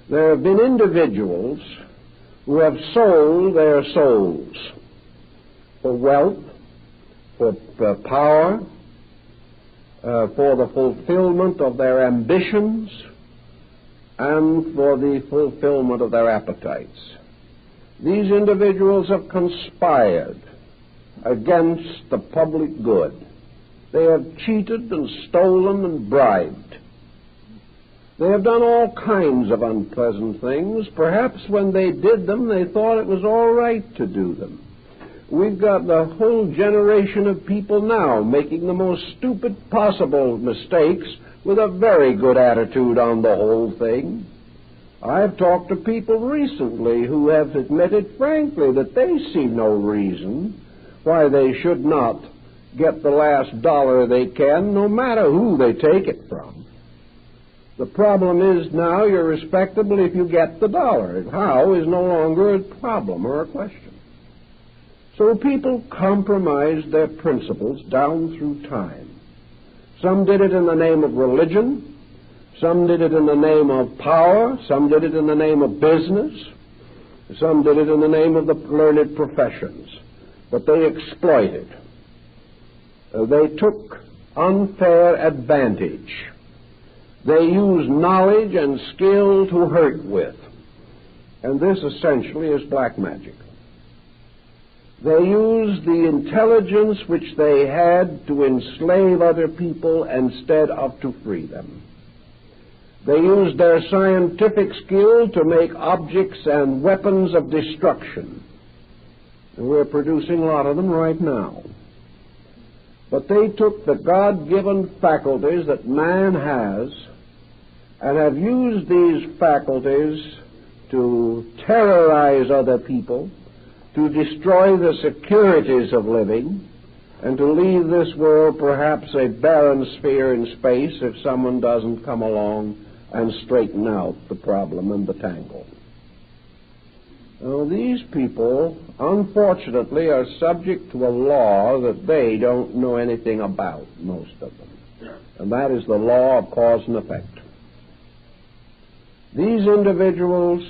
there have been individuals who have sold their souls for wealth, for power, for the fulfillment of their ambitions, and for the fulfillment of their appetites. These individuals have conspired against the public good. They have cheated and stolen and bribed. They have done all kinds of unpleasant things. Perhaps when they did them, they thought it was all right to do them. We've got the whole generation of people now making the most stupid possible mistakes with a very good attitude on the whole thing. I've talked to people recently who have admitted frankly that they see no reason why they should not get the last dollar they can, no matter who they take it from. The problem is now you're respectable if you get the dollar. How is no longer a problem or a question. So people compromised their principles down through time. Some did it in the name of religion. Some did it in the name of power. Some did it in the name of business. Some did it in the name of the learned professions. But they exploited. They took unfair advantage. They used knowledge and skill to hurt with. And this essentially is black magic. They used the intelligence which they had to enslave other people instead of to free them. They used their scientific skill to make objects and weapons of destruction. And we're producing a lot of them right now. But they took the God-given faculties that man has and have used these faculties to terrorize other people, to destroy the securities of living, and to leave this world perhaps a barren sphere in space if someone doesn't come along and straighten out the problem and the tangle. Now, these people, unfortunately, are subject to a law that they don't know anything about, most of them, and that is the law of cause and effect. These individuals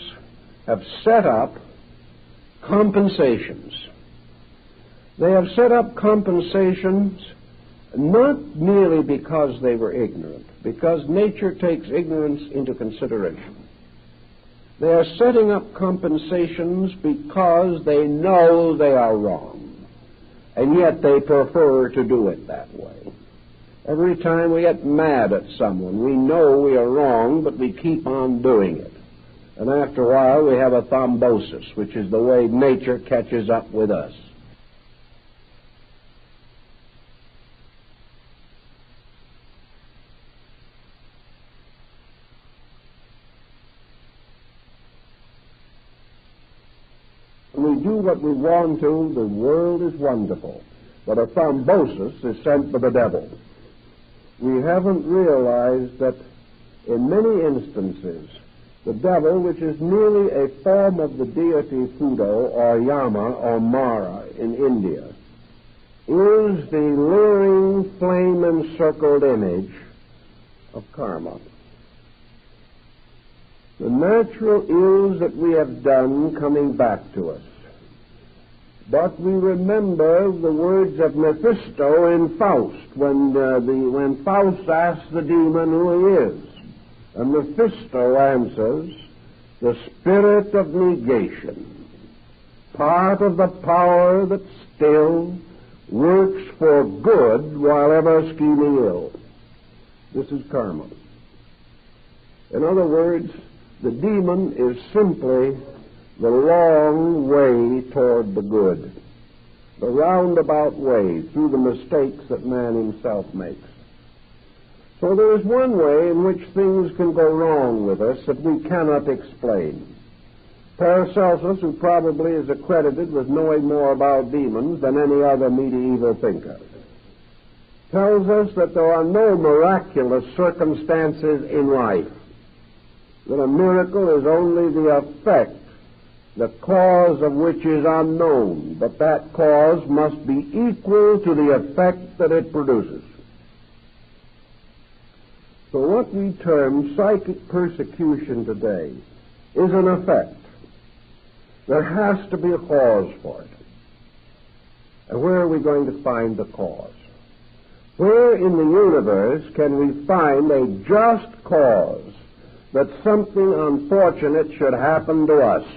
have set up compensations. They have set up compensations not merely because they were ignorant, because nature takes ignorance into consideration. They are setting up compensations because they know they are wrong, and yet they prefer to do it that way. Every time we get mad at someone, we know we are wrong, but we keep on doing it. And after a while, we have a thrombosis, which is the way nature catches up with us. When we do what we want to, the world is wonderful. But a thrombosis is sent by the devil. We haven't realized that in many instances, The devil, which is merely a form of the deity Fudo or Yama or Mara in India, is the luring, flame-encircled image of karma. The natural ills that we have done coming back to us. But we remember the words of Mephisto in Faust, when Faust asks the demon who he is. And Mephisto answers, the spirit of negation, part of the power that still works for good while ever scheming ill. This is karma. In other words, the demon is simply the long way toward the good, the roundabout way through the mistakes that man himself makes. So there is one way in which things can go wrong with us that we cannot explain. Paracelsus, who probably is accredited with knowing more about demons than any other medieval thinker, tells us that there are no miraculous circumstances in life, that a miracle is only the effect, the cause of which is unknown, but that cause must be equal to the effect that it produces. So what we term psychic persecution today is an effect. There has to be a cause for it. And where are we going to find the cause? Where in the universe can we find a just cause that something unfortunate should happen to us?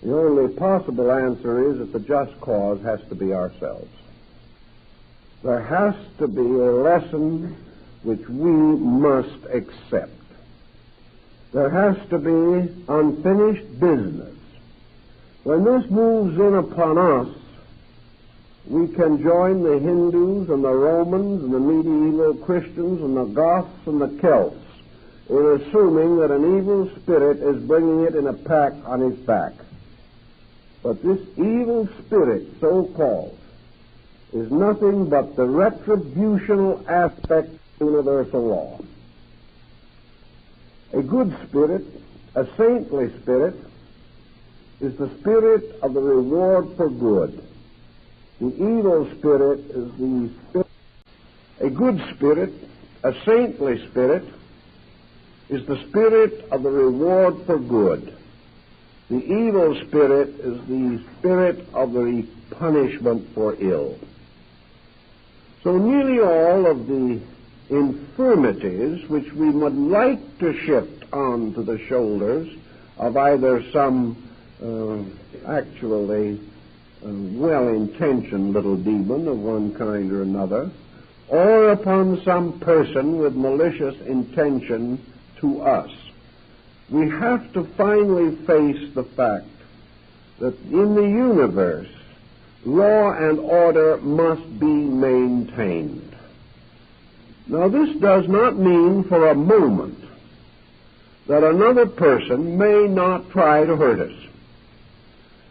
The only possible answer is that the just cause has to be ourselves. There has to be a lesson which we must accept. There has to be unfinished business. When this moves in upon us, we can join the Hindus and the Romans and the medieval Christians and the Goths and the Celts in assuming that an evil spirit is bringing it in a pack on his back. But this evil spirit, so-called, is nothing but the retributional aspect of universal law. A good spirit, a saintly spirit, is the spirit of the reward for good. The evil spirit is the spirit. A good spirit, a saintly spirit, is the spirit of the reward for good. The evil spirit is the spirit of the punishment for ill. So nearly all of the infirmities which we would like to shift onto the shoulders of either some actually well-intentioned little demon of one kind or another, or upon some person with malicious intention to us, we have to finally face the fact that in the universe, law and order must be maintained. Now, this does not mean for a moment that another person may not try to hurt us.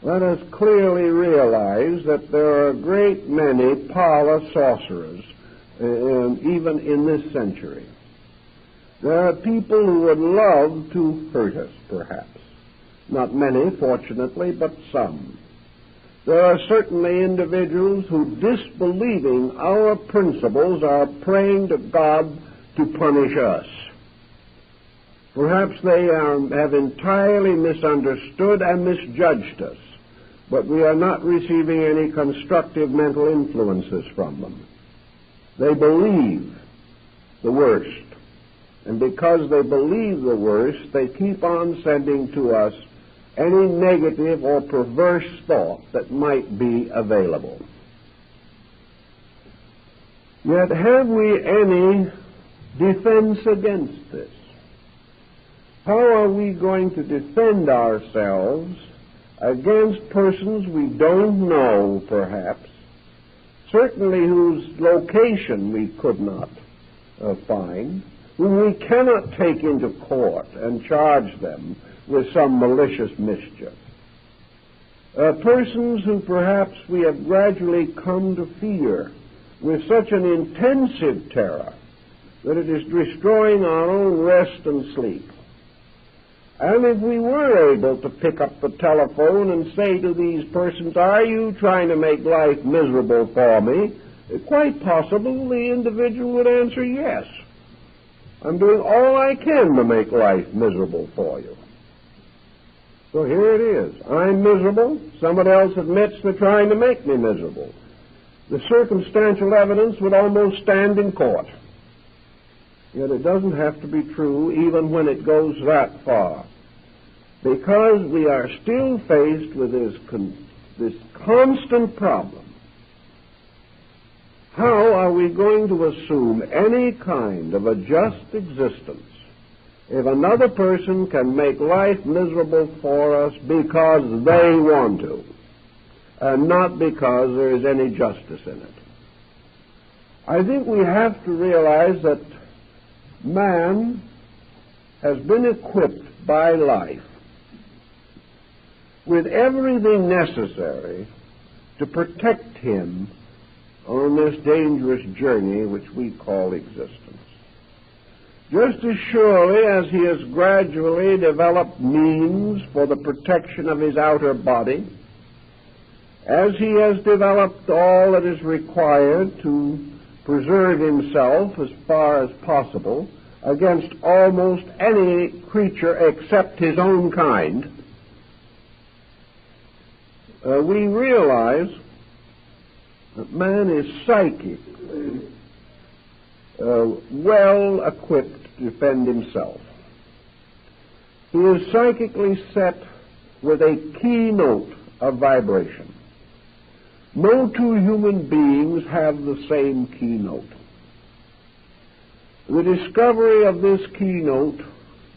Let us clearly realize that there are a great many parlor sorcerers, even in this century. There are people who would love to hurt us, perhaps. Not many, fortunately, but some. There are certainly individuals who, disbelieving our principles, are praying to God to punish us. Perhaps they have entirely misunderstood and misjudged us, but we are not receiving any constructive mental influences from them. They believe the worst. And because they believe the worst, they keep on sending to us any negative or perverse thought that might be available. Yet have we any defense against this? How are we going to defend ourselves against persons we don't know, perhaps, certainly whose location we could not find, whom we cannot take into court and charge them with some malicious mischief? Persons who perhaps we have gradually come to fear with such an intensive terror that it is destroying our own rest and sleep. And if we were able to pick up the telephone and say to these persons, "Are you trying to make life miserable for me?" quite possible the individual would answer, "Yes. I'm doing all I can to make life miserable for you." So here it is. I'm miserable. Someone else admits they're trying to make me miserable. The circumstantial evidence would almost stand in court. Yet it doesn't have to be true even when it goes that far, because we are still faced with this constant problem. How are we going to assume any kind of a just existence if another person can make life miserable for us because they want to, and not because there is any justice in it? I think we have to realize that man has been equipped by life with everything necessary to protect him on this dangerous journey which we call existence. Just as surely as he has gradually developed means for the protection of his outer body, as he has developed all that is required to preserve himself as far as possible against almost any creature except his own kind, we realize that man is psychically well equipped to defend himself. He is psychically set with a key note of vibration. No two human beings have the same key note. The discovery of this key note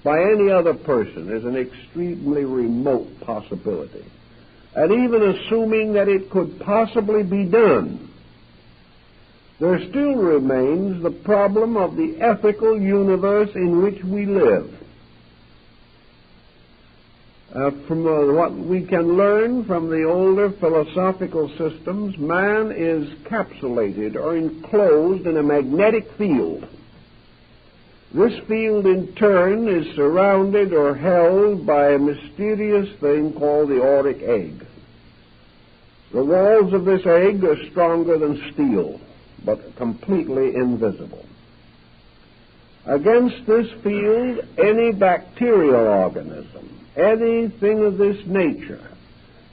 by any other person is an extremely remote possibility. And even assuming that it could possibly be done, there still remains the problem of the ethical universe in which we live. From what we can learn from the older philosophical systems, man is capsulated or enclosed in a magnetic field. This field, in turn, is surrounded or held by a mysterious thing called the auric egg. The walls of this egg are stronger than steel, but completely invisible. Against this field, any bacterial organism, anything of this nature,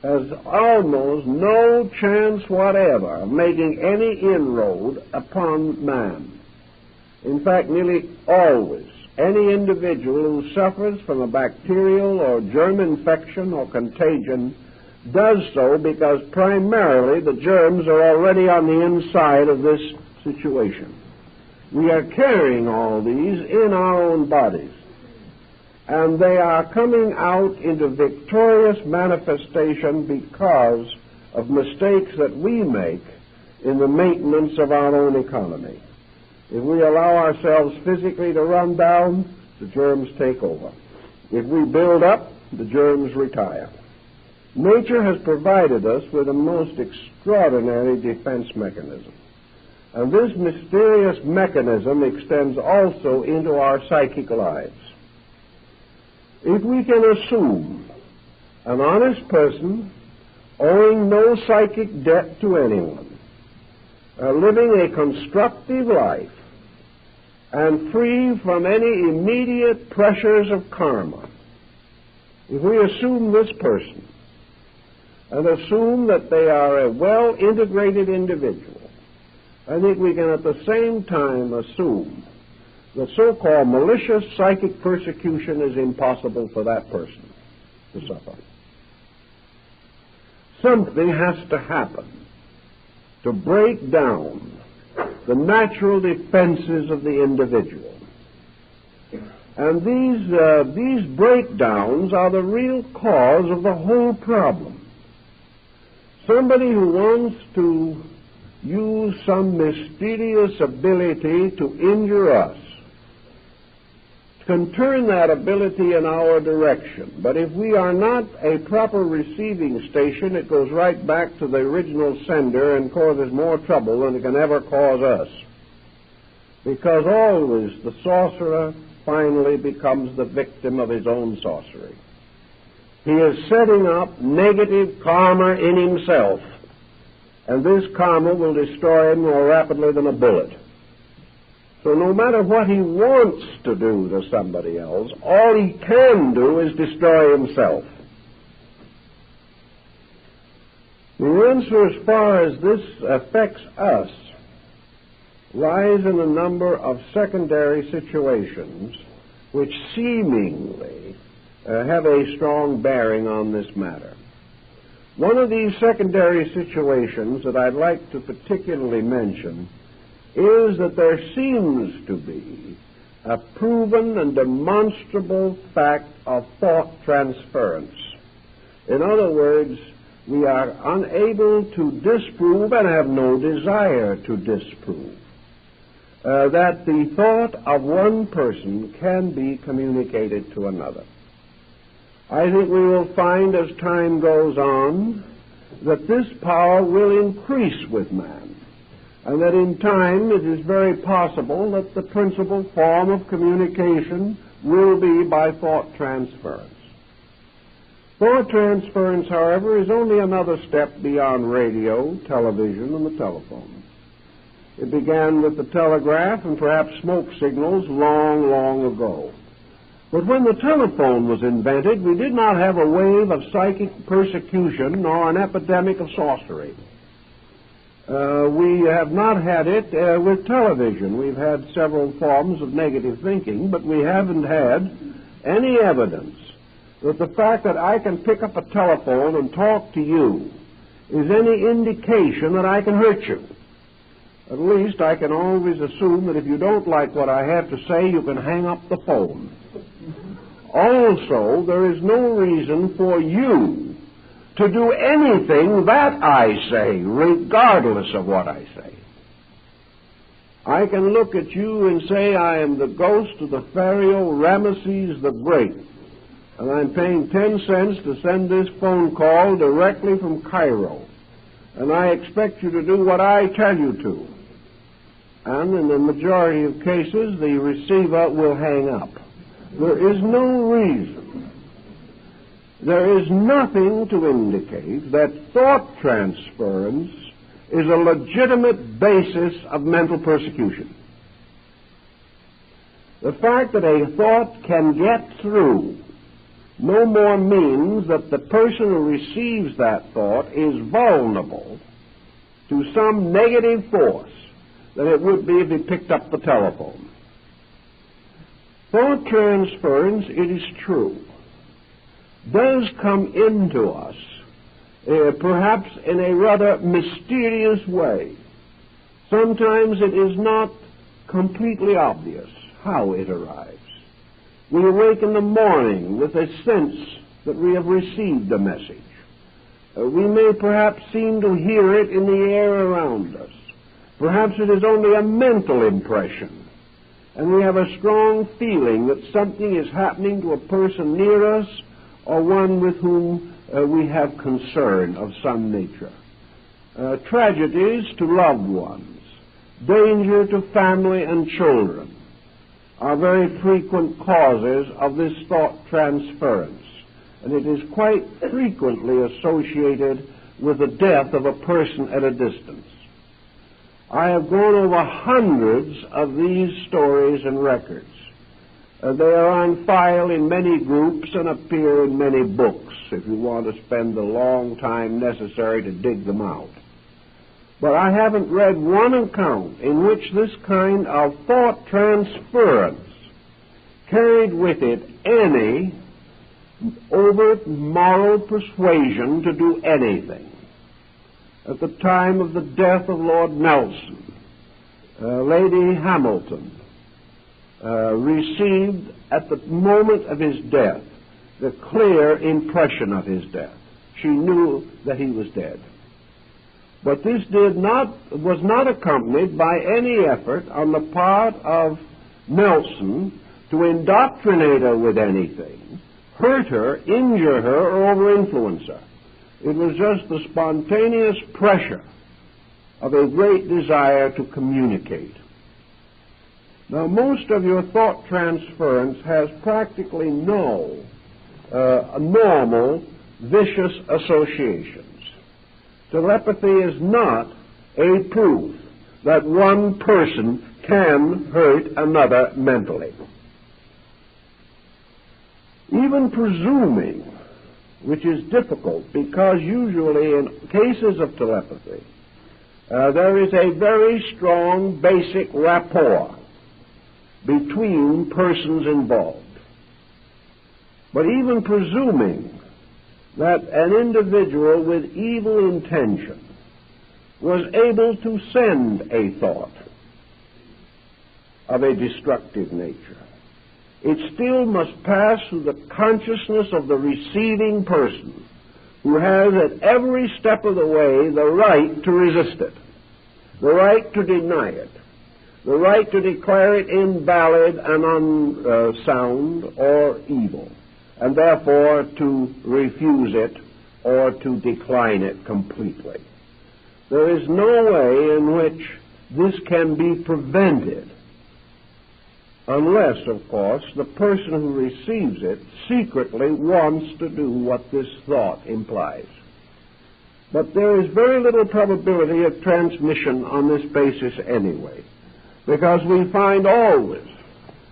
has almost no chance whatever of making any inroad upon man. In fact, nearly always, any individual who suffers from a bacterial or germ infection or contagion does so because primarily the germs are already on the inside of this situation. We are carrying all these in our own bodies, and they are coming out into victorious manifestation because of mistakes that we make in the maintenance of our own economy. If we allow ourselves physically to run down, the germs take over. If we build up, the germs retire. Nature has provided us with a most extraordinary defense mechanism. And this mysterious mechanism extends also into our psychic lives. If we can assume an honest person owing no psychic debt to anyone, living a constructive life, and free from any immediate pressures of karma, if we assume this person and assume that they are a well-integrated individual, I think we can at the same time assume that so-called malicious psychic persecution is impossible for that person to suffer. Something has to happen to break down the natural defenses of the individual. And these breakdowns are the real cause of the whole problem. Somebody who wants to use some mysterious ability to injure us can turn that ability in our direction. But if we are not a proper receiving station, it goes right back to the original sender and causes more trouble than it can ever cause us. Because always the sorcerer, finally becomes the victim of his own sorcery. He is setting up negative karma in himself, and this karma will destroy him more rapidly than a bullet. So no matter what he wants to do to somebody else, all he can do is destroy himself. The answer as far as this affects us lies in a number of secondary situations which seemingly have a strong bearing on this matter. One of these secondary situations that I'd like to particularly mention is that there seems to be a proven and demonstrable fact of thought transference. In other words, we are unable to disprove and have no desire to disprove that the thought of one person can be communicated to another. I think we will find as time goes on that this power will increase with man, and that in time it is very possible that the principal form of communication will be by thought transference. Thought transference, however, is only another step beyond radio, television, and the telephone. It began with the telegraph and perhaps smoke signals long, long ago. But when the telephone was invented, we did not have a wave of psychic persecution nor an epidemic of sorcery. We have not had it with television. We've had several forms of negative thinking, but we haven't had any evidence that the fact that I can pick up a telephone and talk to you is any indication that I can hurt you. At least I can always assume that if you don't like what I have to say, you can hang up the phone. Also, there is no reason for you to do anything that I say, regardless of what I say. I can look at you and say I am the ghost of the pharaoh Ramesses the Great, and I'm paying 10 cents to send this phone call directly from Cairo, and I expect you to do what I tell you to. And in the majority of cases, the receiver will hang up. There is no reason, there is nothing to indicate that thought transference is a legitimate basis of mental persecution. The fact that a thought can get through no more means that the person who receives that thought is vulnerable to some negative force than it would be if he picked up the telephone. Thought transference, it is true, does come into us, perhaps in a rather mysterious way. Sometimes it is not completely obvious how it arrives. We awake in the morning with a sense that we have received a message. We may perhaps seem to hear it in the air around us. Perhaps it is only a mental impression, and we have a strong feeling that something is happening to a person near us or one with whom we have concern of some nature. Tragedies to loved ones, danger to family and children are very frequent causes of this thought transference, and it is quite frequently associated with the death of a person at a distance. I have gone over hundreds of these stories and records. They are on file in many groups and appear in many books if you want to spend the long time necessary to dig them out. But I haven't read one account in which this kind of thought transference carried with it any overt moral persuasion to do anything. At the time of the death of Lord Nelson, Lady Hamilton received at the moment of his death the clear impression of his death. She knew that he was dead. But this was not accompanied by any effort on the part of Nelson to indoctrinate her with anything, hurt her, injure her, or over-influence her. It was just the spontaneous pressure of a great desire to communicate. Now, most of your thought transference has practically no normal vicious associations. Telepathy is not a proof that one person can hurt another mentally. Even presuming, which is difficult because usually in cases of telepathy, there is a very strong basic rapport between persons involved. But even presuming that an individual with evil intention was able to send a thought of a destructive nature, it still must pass through the consciousness of the receiving person, who has at every step of the way the right to resist it, the right to deny it, the right to declare it invalid and unsound or evil, and therefore to refuse it or to decline it completely. There is no way in which this can be prevented unless, of course, the person who receives it secretly wants to do what this thought implies. But there is very little probability of transmission on this basis anyway, because we find always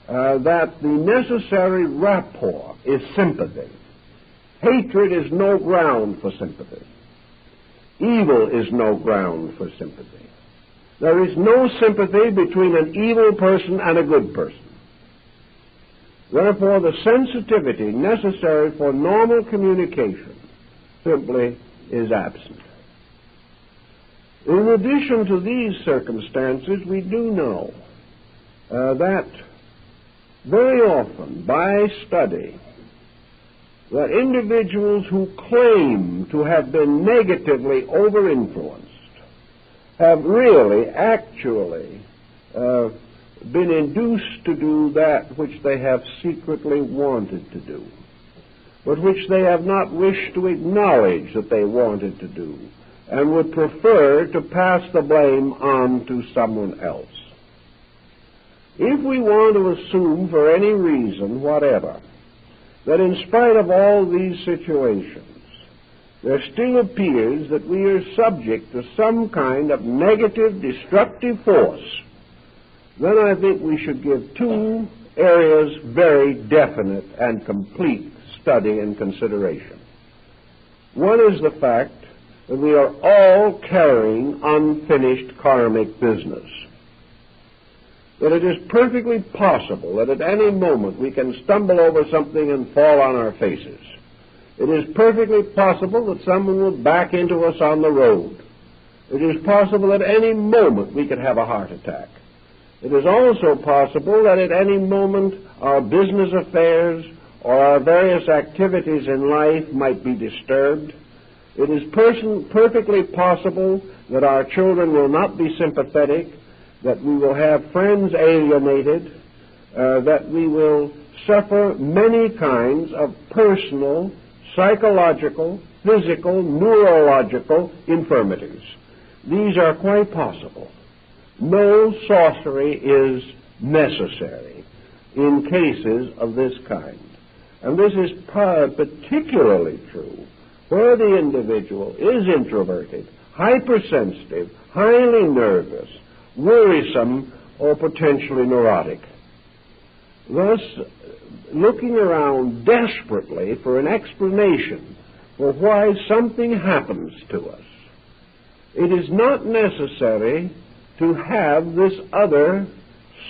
that the necessary rapport is sympathy. Hatred is no ground for sympathy. Evil is no ground for sympathy. There is no sympathy between an evil person and a good person. Therefore, the sensitivity necessary for normal communication simply is absent. In addition to these circumstances, we do know that very often, by study, that individuals who claim to have been negatively over-influenced have really, actually, been induced to do that which they have secretly wanted to do, but which they have not wished to acknowledge that they wanted to do, and would prefer to pass the blame on to someone else. If we want to assume for any reason whatever that in spite of all these situations, there still appears that we are subject to some kind of negative, destructive force, then I think we should give two areas very definite and complete study and consideration. One is the fact that we are all carrying unfinished karmic business. That it is perfectly possible that at any moment we can stumble over something and fall on our faces. It is perfectly possible that someone will back into us on the road. It is possible that at any moment we could have a heart attack. It is also possible that at any moment our business affairs or our various activities in life might be disturbed. It is perfectly possible that our children will not be sympathetic, that we will have friends alienated, that we will suffer many kinds of personal, psychological, physical, neurological infirmities. These are quite possible. No sorcery is necessary in cases of this kind. And this is particularly true where the individual is introverted, hypersensitive, highly nervous, worrisome, or potentially neurotic. Thus, looking around desperately for an explanation for why something happens to us, it is not necessary to have this other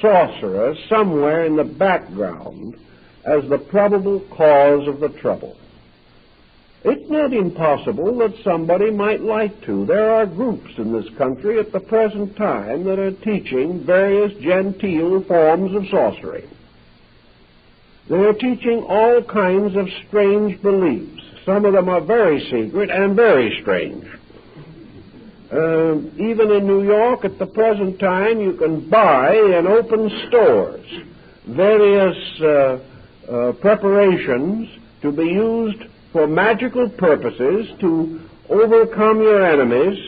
sorcerer somewhere in the background as the probable cause of the trouble. It's not impossible that somebody might like to. There are groups in this country at the present time that are teaching various genteel forms of sorcery. They are teaching all kinds of strange beliefs. Some of them are very secret and very strange. Even in New York at the present time, you can buy in open stores various preparations to be used for magical purposes to overcome your enemies,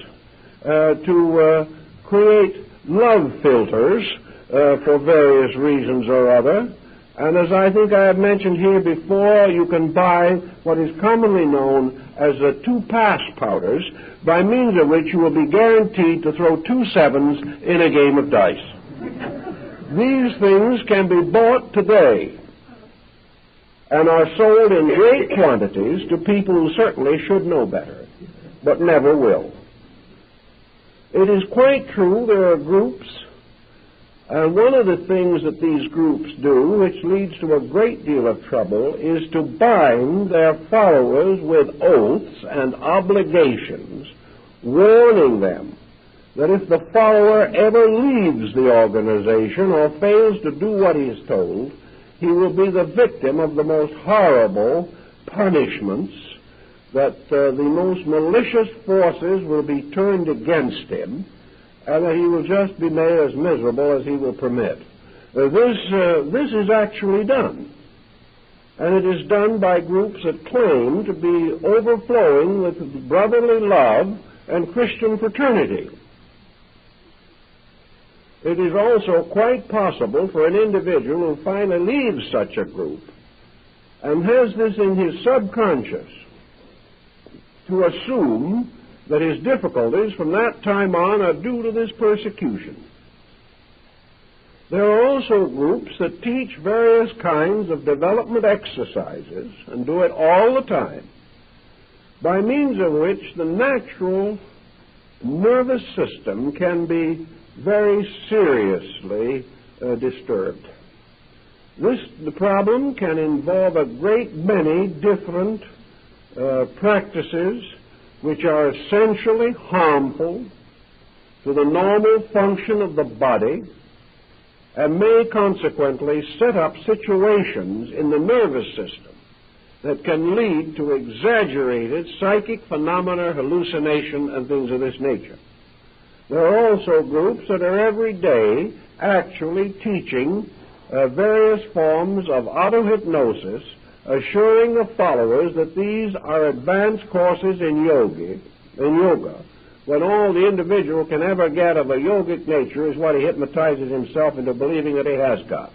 to create love filters for various reasons or other. And as I think I have mentioned here before, you can buy what is commonly known as the 2-pass powders, by means of which you will be guaranteed to throw 2 sevens in a game of dice. These things can be bought today and are sold in great quantities to people who certainly should know better, but never will. It is quite true there are groups, and one of the things that these groups do, which leads to a great deal of trouble, is to bind their followers with oaths and obligations, warning them that if the follower ever leaves the organization or fails to do what he is told, he will be the victim of the most horrible punishments, that the most malicious forces will be turned against him, and that he will just be made as miserable as he will permit. This is actually done. And it is done by groups that claim to be overflowing with brotherly love and Christian fraternity. It is also quite possible for an individual who finally leaves such a group and has this in his subconscious to assume that his difficulties from that time on are due to this persecution. There are also groups that teach various kinds of development exercises, and do it all the time, by means of which the natural nervous system can be very seriously disturbed. The problem can involve a great many different practices which are essentially harmful to the normal function of the body, and may consequently set up situations in the nervous system that can lead to exaggerated psychic phenomena, hallucination, and things of this nature. There are also groups that are every day actually teaching various forms of auto-hypnosis, assuring the followers that these are advanced courses in yoga, when all the individual can ever get of a yogic nature is what he hypnotizes himself into believing that he has got.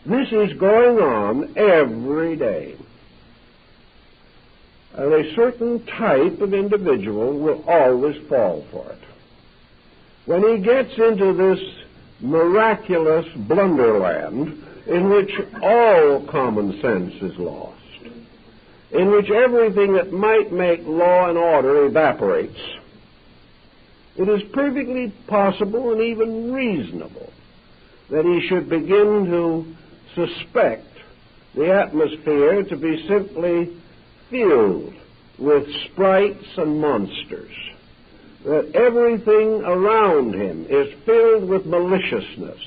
This is going on every day. And a certain type of individual will always fall for it. When he gets into this miraculous blunderland in which all common sense is lost, in which everything that might make law and order evaporates, it is perfectly possible and even reasonable that he should begin to suspect the atmosphere to be simply filled with sprites and monsters, that everything around him is filled with maliciousness,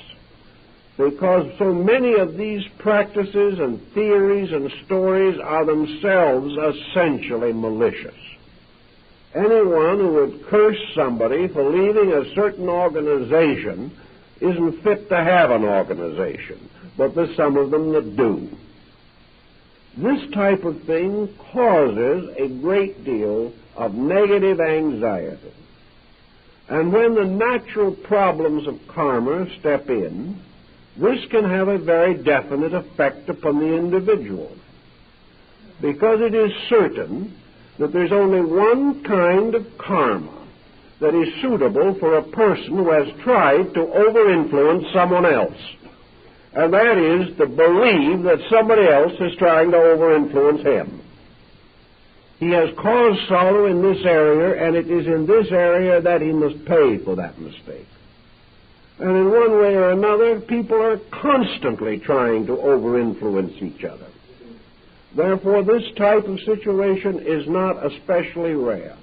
because so many of these practices and theories and stories are themselves essentially malicious. Anyone who would curse somebody for leaving a certain organization isn't fit to have an organization, but there's some of them that do. This type of thing causes a great deal of negative anxiety. And when the natural problems of karma step in, this can have a very definite effect upon the individual, because it is certain that there's only one kind of karma that is suitable for a person who has tried to over-influence someone else, and that is to believe that somebody else is trying to over-influence him. He has caused sorrow in this area, and it is in this area that he must pay for that mistake. And in one way or another, people are constantly trying to over-influence each other. Therefore, this type of situation is not especially rare.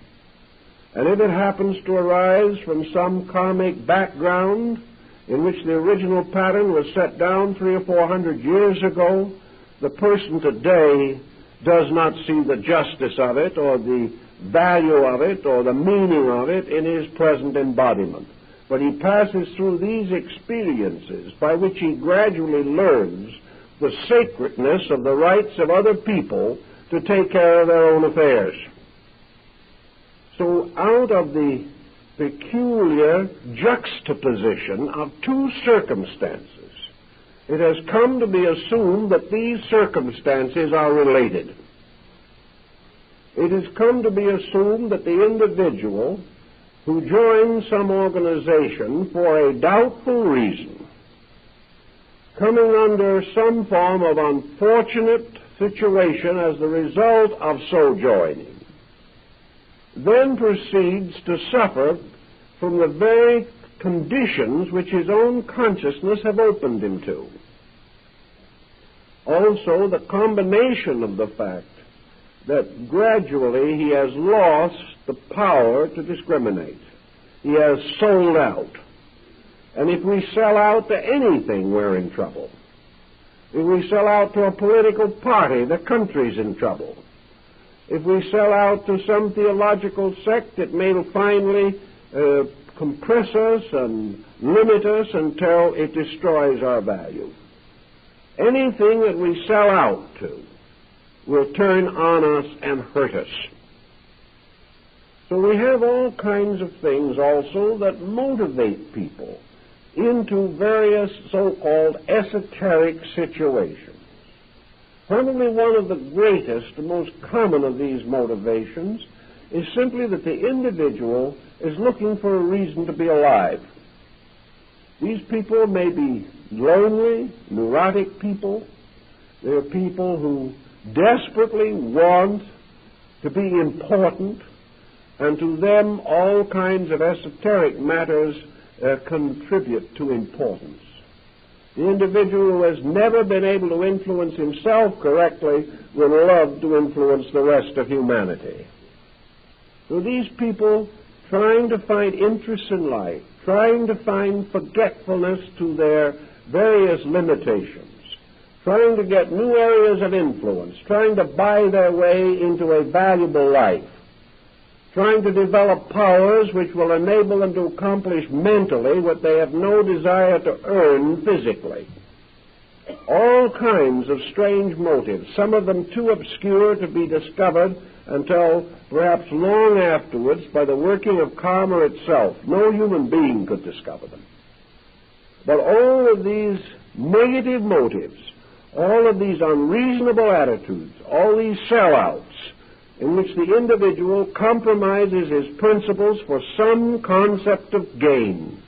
And if it happens to arise from some karmic background in which the original pattern was set down 300 or 400 years ago, the person today does not see the justice of it or the value of it or the meaning of it in his present embodiment. But he passes through these experiences by which he gradually learns the sacredness of the rights of other people to take care of their own affairs. So out of the peculiar juxtaposition of two circumstances. It has come to be assumed that these circumstances are related. It has come to be assumed that the individual who joins some organization for a doubtful reason, coming under some form of unfortunate situation as the result of so joining, then proceeds to suffer from the very conditions which his own consciousness have opened him to. Also, the combination of the fact that gradually he has lost the power to discriminate. He has sold out. And if we sell out to anything, we're in trouble. If we sell out to a political party, the country's in trouble. If we sell out to some theological sect, it may finally compress us and limit us until it destroys our value. Anything that we sell out to will turn on us and hurt us. So we have all kinds of things also that motivate people into various so-called esoteric situations. Probably one of the greatest and most common of these motivations is simply that the individual is looking for a reason to be alive. These people may be lonely, neurotic people. They're people who desperately want to be important, and to them all kinds of esoteric matters contribute to importance. The individual who has never been able to influence himself correctly will love to influence the rest of humanity. So these people trying to find interest in life, trying to find forgetfulness to their various limitations, trying to get new areas of influence, trying to buy their way into a valuable life, trying to develop powers which will enable them to accomplish mentally what they have no desire to earn physically. All kinds of strange motives, some of them too obscure to be discovered until perhaps long afterwards by the working of karma itself. No human being could discover them. But all of these negative motives, all of these unreasonable attitudes, all these sellouts, in which the individual compromises his principles for some concept of gain,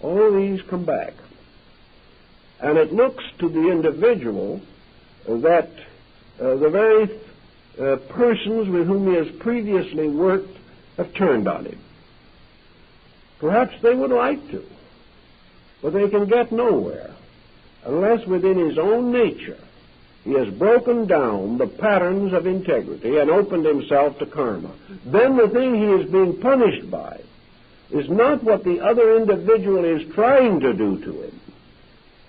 all these come back. And it looks to the individual that the very persons with whom he has previously worked have turned on him. Perhaps they would like to, but they can get nowhere unless within his own nature he has broken down the patterns of integrity and opened himself to karma. Then the thing he is being punished by is not what the other individual is trying to do to him,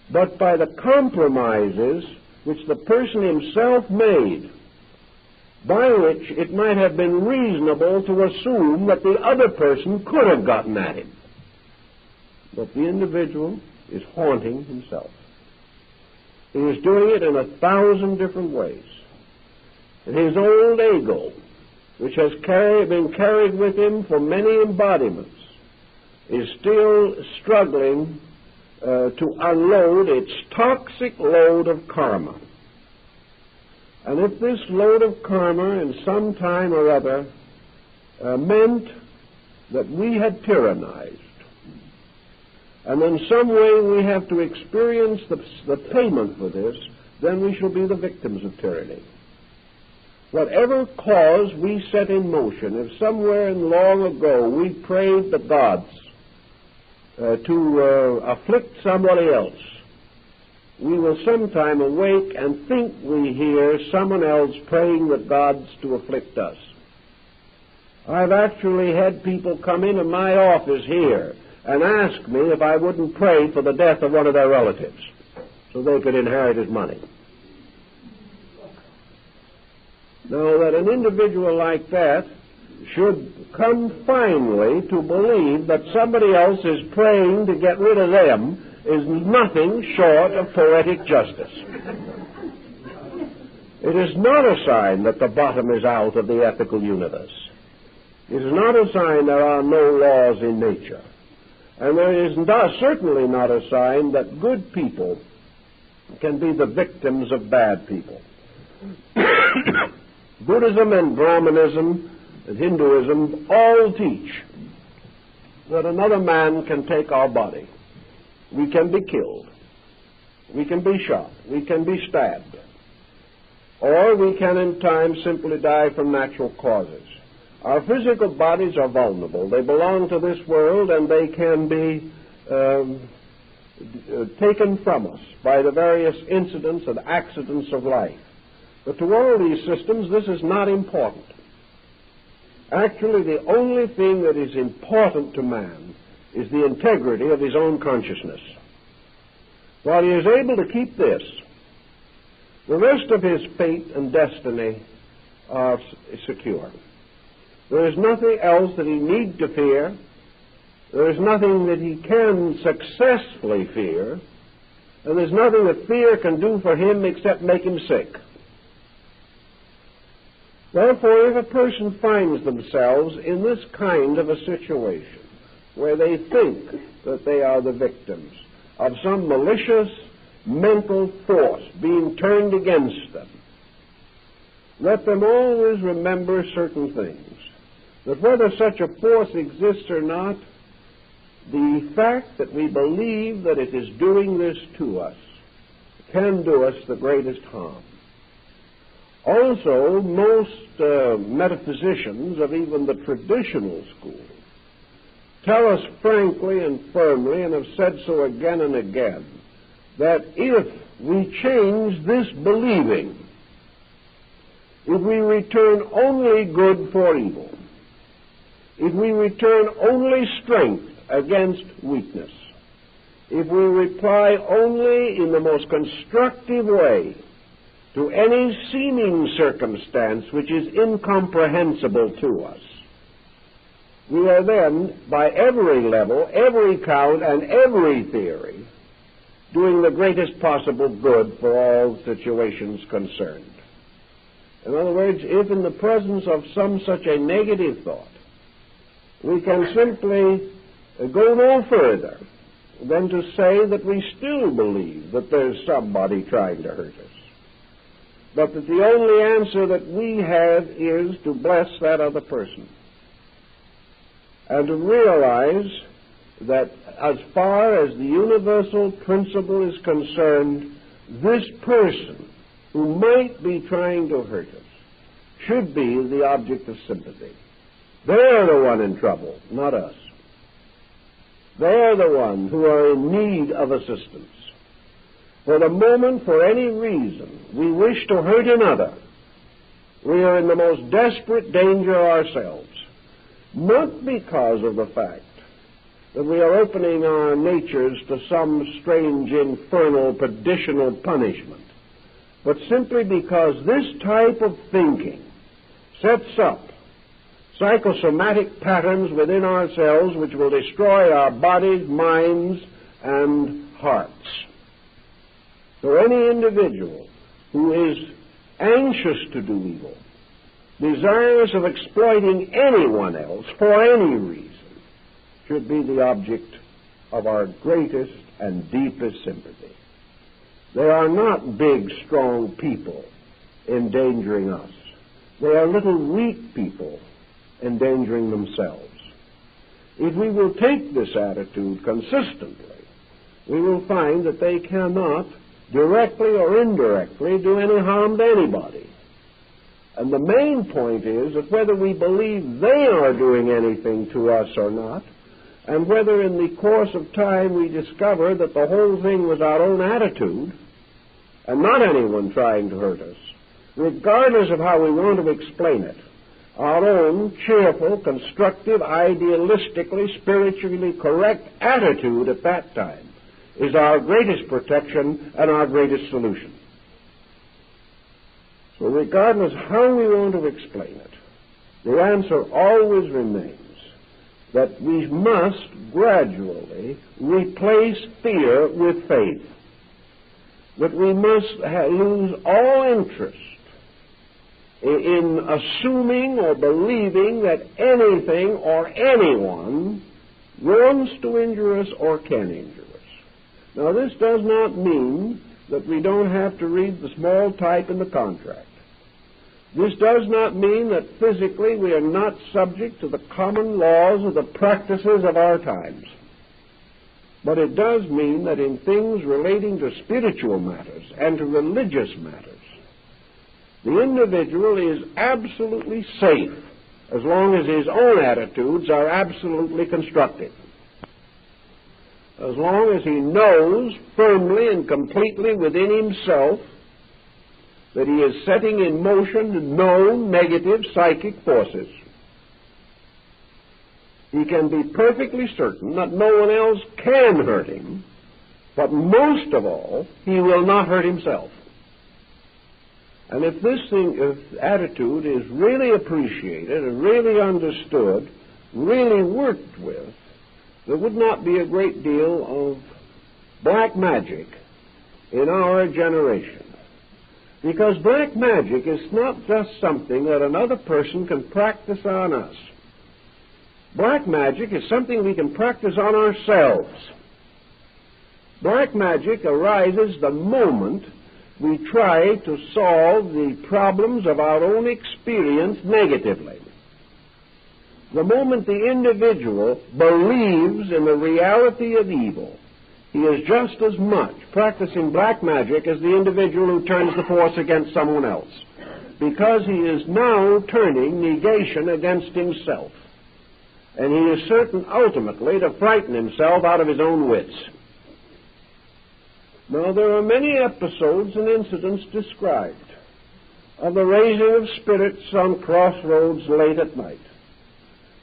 but by the compromises which the person himself made, by which it might have been reasonable to assume that the other person could have gotten at him. But the individual is haunting himself. He is doing it in 1,000 different ways. And his old ego, which has been carried with him for many embodiments, is still struggling to unload its toxic load of karma. And if this load of karma in some time or other meant that we had tyrannized, and in some way we have to experience the payment for this, then we shall be the victims of tyranny. Whatever cause we set in motion, if somewhere in long ago we prayed the gods to afflict somebody else, we will sometime awake and think we hear someone else praying the gods to afflict us. I've actually had people come into my office here and ask me if I wouldn't pray for the death of one of their relatives so they could inherit his money. Now, that an individual like that should come finally to believe that somebody else is praying to get rid of them is nothing short of poetic justice. It is not a sign that the bottom is out of the ethical universe. It is not a sign there are no laws in nature. And there is certainly not a sign that good people can be the victims of bad people. Buddhism and Brahmanism and Hinduism all teach that another man can take our body. We can be killed. We can be shot. We can be stabbed. Or we can in time simply die from natural causes. Our physical bodies are vulnerable. They belong to this world, and they can be taken from us by the various incidents and accidents of life. But to all these systems, this is not important. Actually, the only thing that is important to man is the integrity of his own consciousness. While he is able to keep this, the rest of his fate and destiny are secure. There is nothing else that he need to fear. There is nothing that he can successfully fear. And there's nothing that fear can do for him except make him sick. Therefore, if a person finds themselves in this kind of a situation where they think that they are the victims of some malicious mental force being turned against them, let them always remember certain things. That whether such a force exists or not, the fact that we believe that it is doing this to us can do us the greatest harm. Also, most metaphysicians of even the traditional school tell us frankly and firmly, and have said so again and again, that if we change this believing, if we return only good for evil, if we return only strength against weakness, if we reply only in the most constructive way to any seeming circumstance which is incomprehensible to us, we are then, by every level, every count, and every theory, doing the greatest possible good for all situations concerned. In other words, if in the presence of some such a negative thought, we can simply go no further than to say that we still believe that there's somebody trying to hurt us, but that the only answer that we have is to bless that other person and to realize that as far as the universal principle is concerned, this person who might be trying to hurt us should be the object of sympathy. They're the one in trouble, not us. They're the ones who are in need of assistance. For the moment, for any reason, we wish to hurt another, we are in the most desperate danger ourselves, not because of the fact that we are opening our natures to some strange, infernal, perditional punishment, but simply because this type of thinking sets up psychosomatic patterns within ourselves which will destroy our bodies, minds, and hearts. So any individual who is anxious to do evil, desirous of exploiting anyone else for any reason, should be the object of our greatest and deepest sympathy. They are not big, strong people endangering us. They are little, weak people endangering themselves. If we will take this attitude consistently, we will find that they cannot, directly or indirectly, do any harm to anybody. And the main point is that whether we believe they are doing anything to us or not, and whether in the course of time we discover that the whole thing was our own attitude and not anyone trying to hurt us, regardless of how we want to explain it, our own cheerful, constructive, idealistically, spiritually correct attitude at that time is our greatest protection and our greatest solution. So regardless how we want to explain it, the answer always remains that we must gradually replace fear with faith, that we must lose all interest in assuming or believing that anything or anyone wants to injure us or can injure us. Now, this does not mean that we don't have to read the small type in the contract. This does not mean that physically we are not subject to the common laws of the practices of our times. But it does mean that in things relating to spiritual matters and to religious matters, the individual is absolutely safe as long as his own attitudes are absolutely constructive. As long as he knows firmly and completely within himself that he is setting in motion known negative psychic forces, he can be perfectly certain that no one else can hurt him, but most of all, he will not hurt himself. And if this attitude is really appreciated and really understood, really worked with, there would not be a great deal of black magic in our generation. Because black magic is not just something that another person can practice on us. Black magic is something we can practice on ourselves. Black magic arises the moment we try to solve the problems of our own experience negatively. The moment the individual believes in the reality of evil, he is just as much practicing black magic as the individual who turns the force against someone else, because he is now turning negation against himself. And he is certain ultimately to frighten himself out of his own wits. Now, there are many episodes and incidents described of the raising of spirits on crossroads late at night.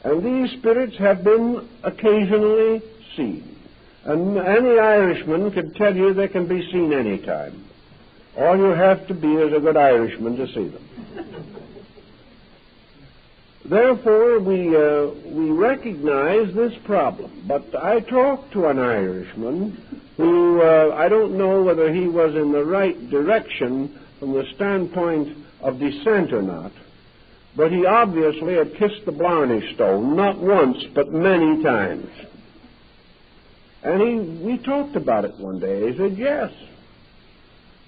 And these spirits have been occasionally seen. And any Irishman can tell you they can be seen any time. All you have to be is a good Irishman to see them. Therefore, we recognize this problem. But I talked to an Irishman who, I don't know whether he was in the right direction from the standpoint of descent or not, but he obviously had kissed the Blarney Stone, not once, but many times. And we talked about it one day. He said, yes,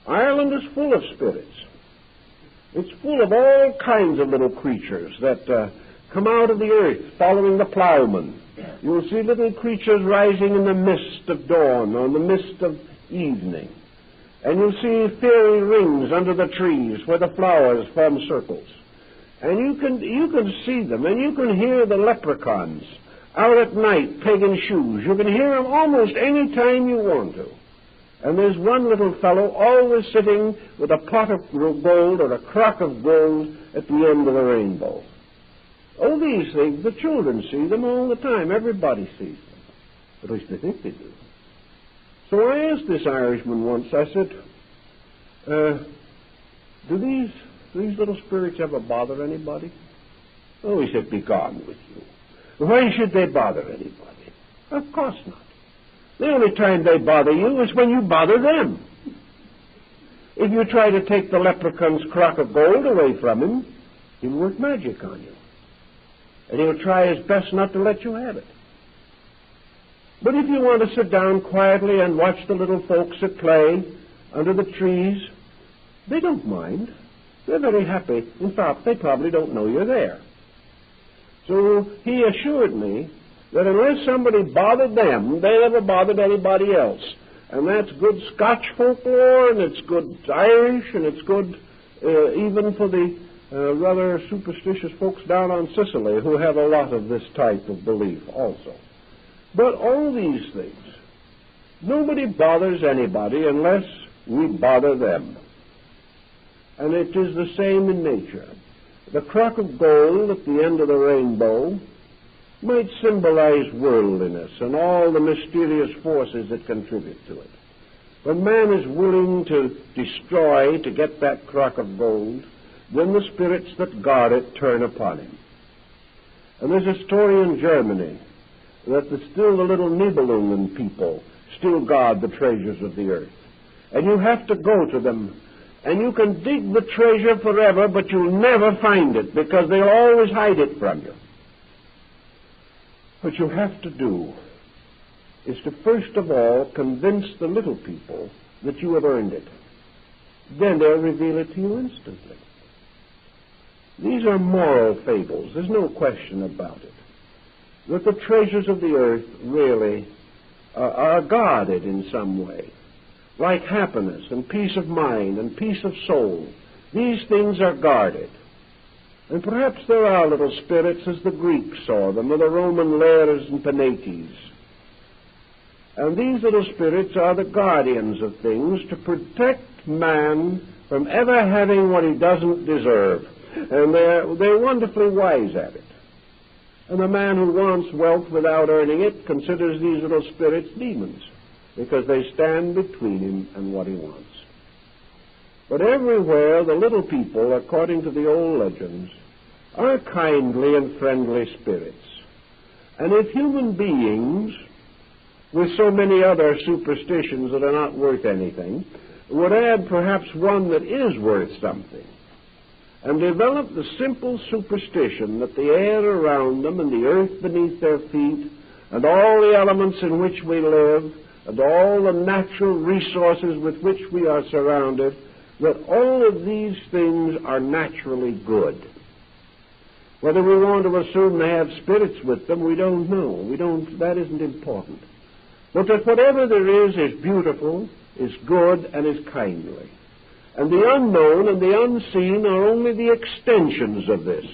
Ireland is full of spirits. It's full of all kinds of little creatures that come out of the earth following the plowman. You'll see little creatures rising in the mist of dawn or in the mist of evening. And you'll see fairy rings under the trees where the flowers form circles. And you can see them, and you can hear the leprechauns out at night pegging shoes. You can hear them almost any time you want to. And there's one little fellow always sitting with a pot of gold or a crock of gold at the end of the rainbow. Oh, these things, the children see them all the time. Everybody sees them. At least they think they do. So I asked this Irishman once, I said, do these little spirits ever bother anybody? Oh, he said, be gone with you. Why should they bother anybody? Of course not. The only time they bother you is when you bother them. If you try to take the leprechaun's crock of gold away from him, he'll work magic on you. And he'll try his best not to let you have it. But if you want to sit down quietly and watch the little folks at play under the trees, they don't mind. They're very happy. In fact, they probably don't know you're there. So he assured me that unless somebody bothered them, they never bothered anybody else. And that's good Scotch folklore, and it's good Irish, and it's good even for the rather superstitious folks down on Sicily who have a lot of this type of belief also. But all these things, nobody bothers anybody unless we bother them. And it is the same in nature. The crock of gold at the end of the rainbow might symbolize worldliness and all the mysterious forces that contribute to it. When man is willing to destroy to get that crock of gold, then the spirits that guard it turn upon him. And there's a story in Germany that still the little Nibelungen people still guard the treasures of the earth. And you have to go to them And you can dig the treasure forever, but you'll never find it because they'll always hide it from you. What you have to do is to first of all convince the little people that you have earned it. Then they'll reveal it to you instantly. These are moral fables. There's no question about it. That the treasures of the earth really are guarded in some way. Like happiness and peace of mind and peace of soul. These things are guarded. And perhaps there are little spirits as the Greeks saw them, or the Roman lares and penates. And these little spirits are the guardians of things to protect man from ever having what he doesn't deserve. And they're wonderfully wise at it. And the man who wants wealth without earning it considers these little spirits demons, because they stand between him and what he wants. But everywhere the little people, according to the old legends, are kindly and friendly spirits. And if human beings, with so many other superstitions that are not worth anything, would add perhaps one that is worth something, and develop the simple superstition that the air around them and the earth beneath their feet and all the elements in which we live and all the natural resources with which we are surrounded, that all of these things are naturally good. Whether we want to assume they have spirits with them, we don't know. That isn't important. But that whatever there is beautiful, is good, and is kindly. And the unknown and the unseen are only the extensions of this.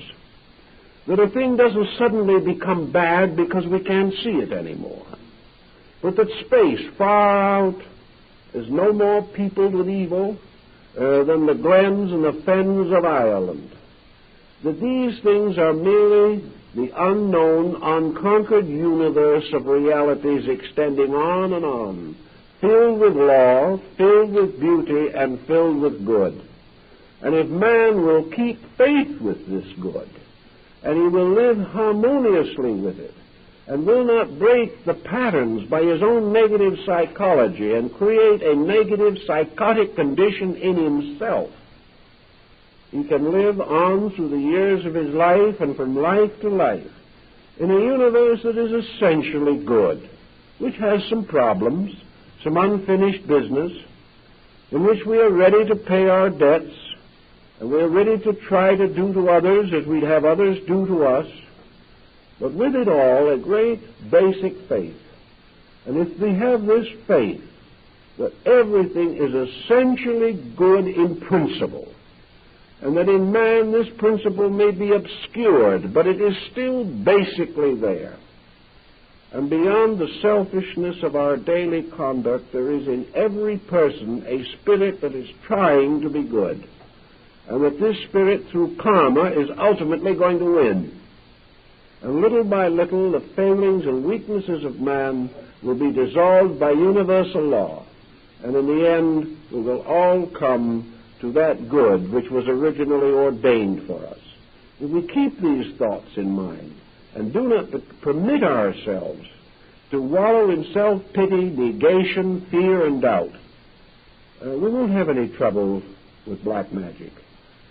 That a thing doesn't suddenly become bad because we can't see it anymore. But that space far out is no more peopled with evil than the glens and the fens of Ireland. That these things are merely the unknown, unconquered universe of realities extending on and on, filled with law, filled with beauty, and filled with good. And if man will keep faith with this good, and he will live harmoniously with it, and will not break the patterns by his own negative psychology and create a negative psychotic condition in himself, he can live on through the years of his life and from life to life in a universe that is essentially good, which has some problems, some unfinished business, in which we are ready to pay our debts, and we are ready to try to do to others as we'd have others do to us, but with it all a great basic faith. And if we have this faith that everything is essentially good in principle, and that in man this principle may be obscured, but it is still basically there. And beyond the selfishness of our daily conduct, there is in every person a spirit that is trying to be good. And that this spirit, through karma, is ultimately going to win. And little by little, the failings and weaknesses of man will be dissolved by universal law. And in the end, we will all come to that good which was originally ordained for us. If we keep these thoughts in mind and do not permit ourselves to wallow in self-pity, negation, fear, and doubt, we won't have any trouble with black magic.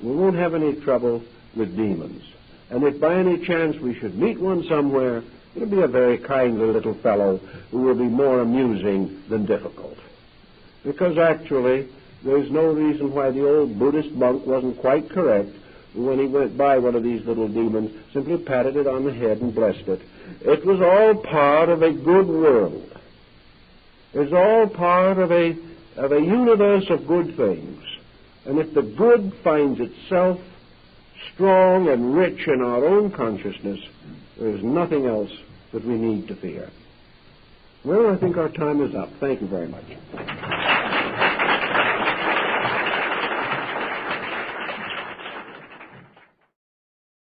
We won't have any trouble with demons. And if by any chance we should meet one somewhere, it'll be a very kindly little fellow who will be more amusing than difficult. Because actually, there's no reason why the old Buddhist monk wasn't quite correct when he went by one of these little demons, simply patted it on the head and blessed it. It was all part of a good world. It's all part of a universe of good things. And if the good finds itself strong and rich in our own consciousness, there is nothing else that we need to fear. Well, I think our time is up. Thank you very much.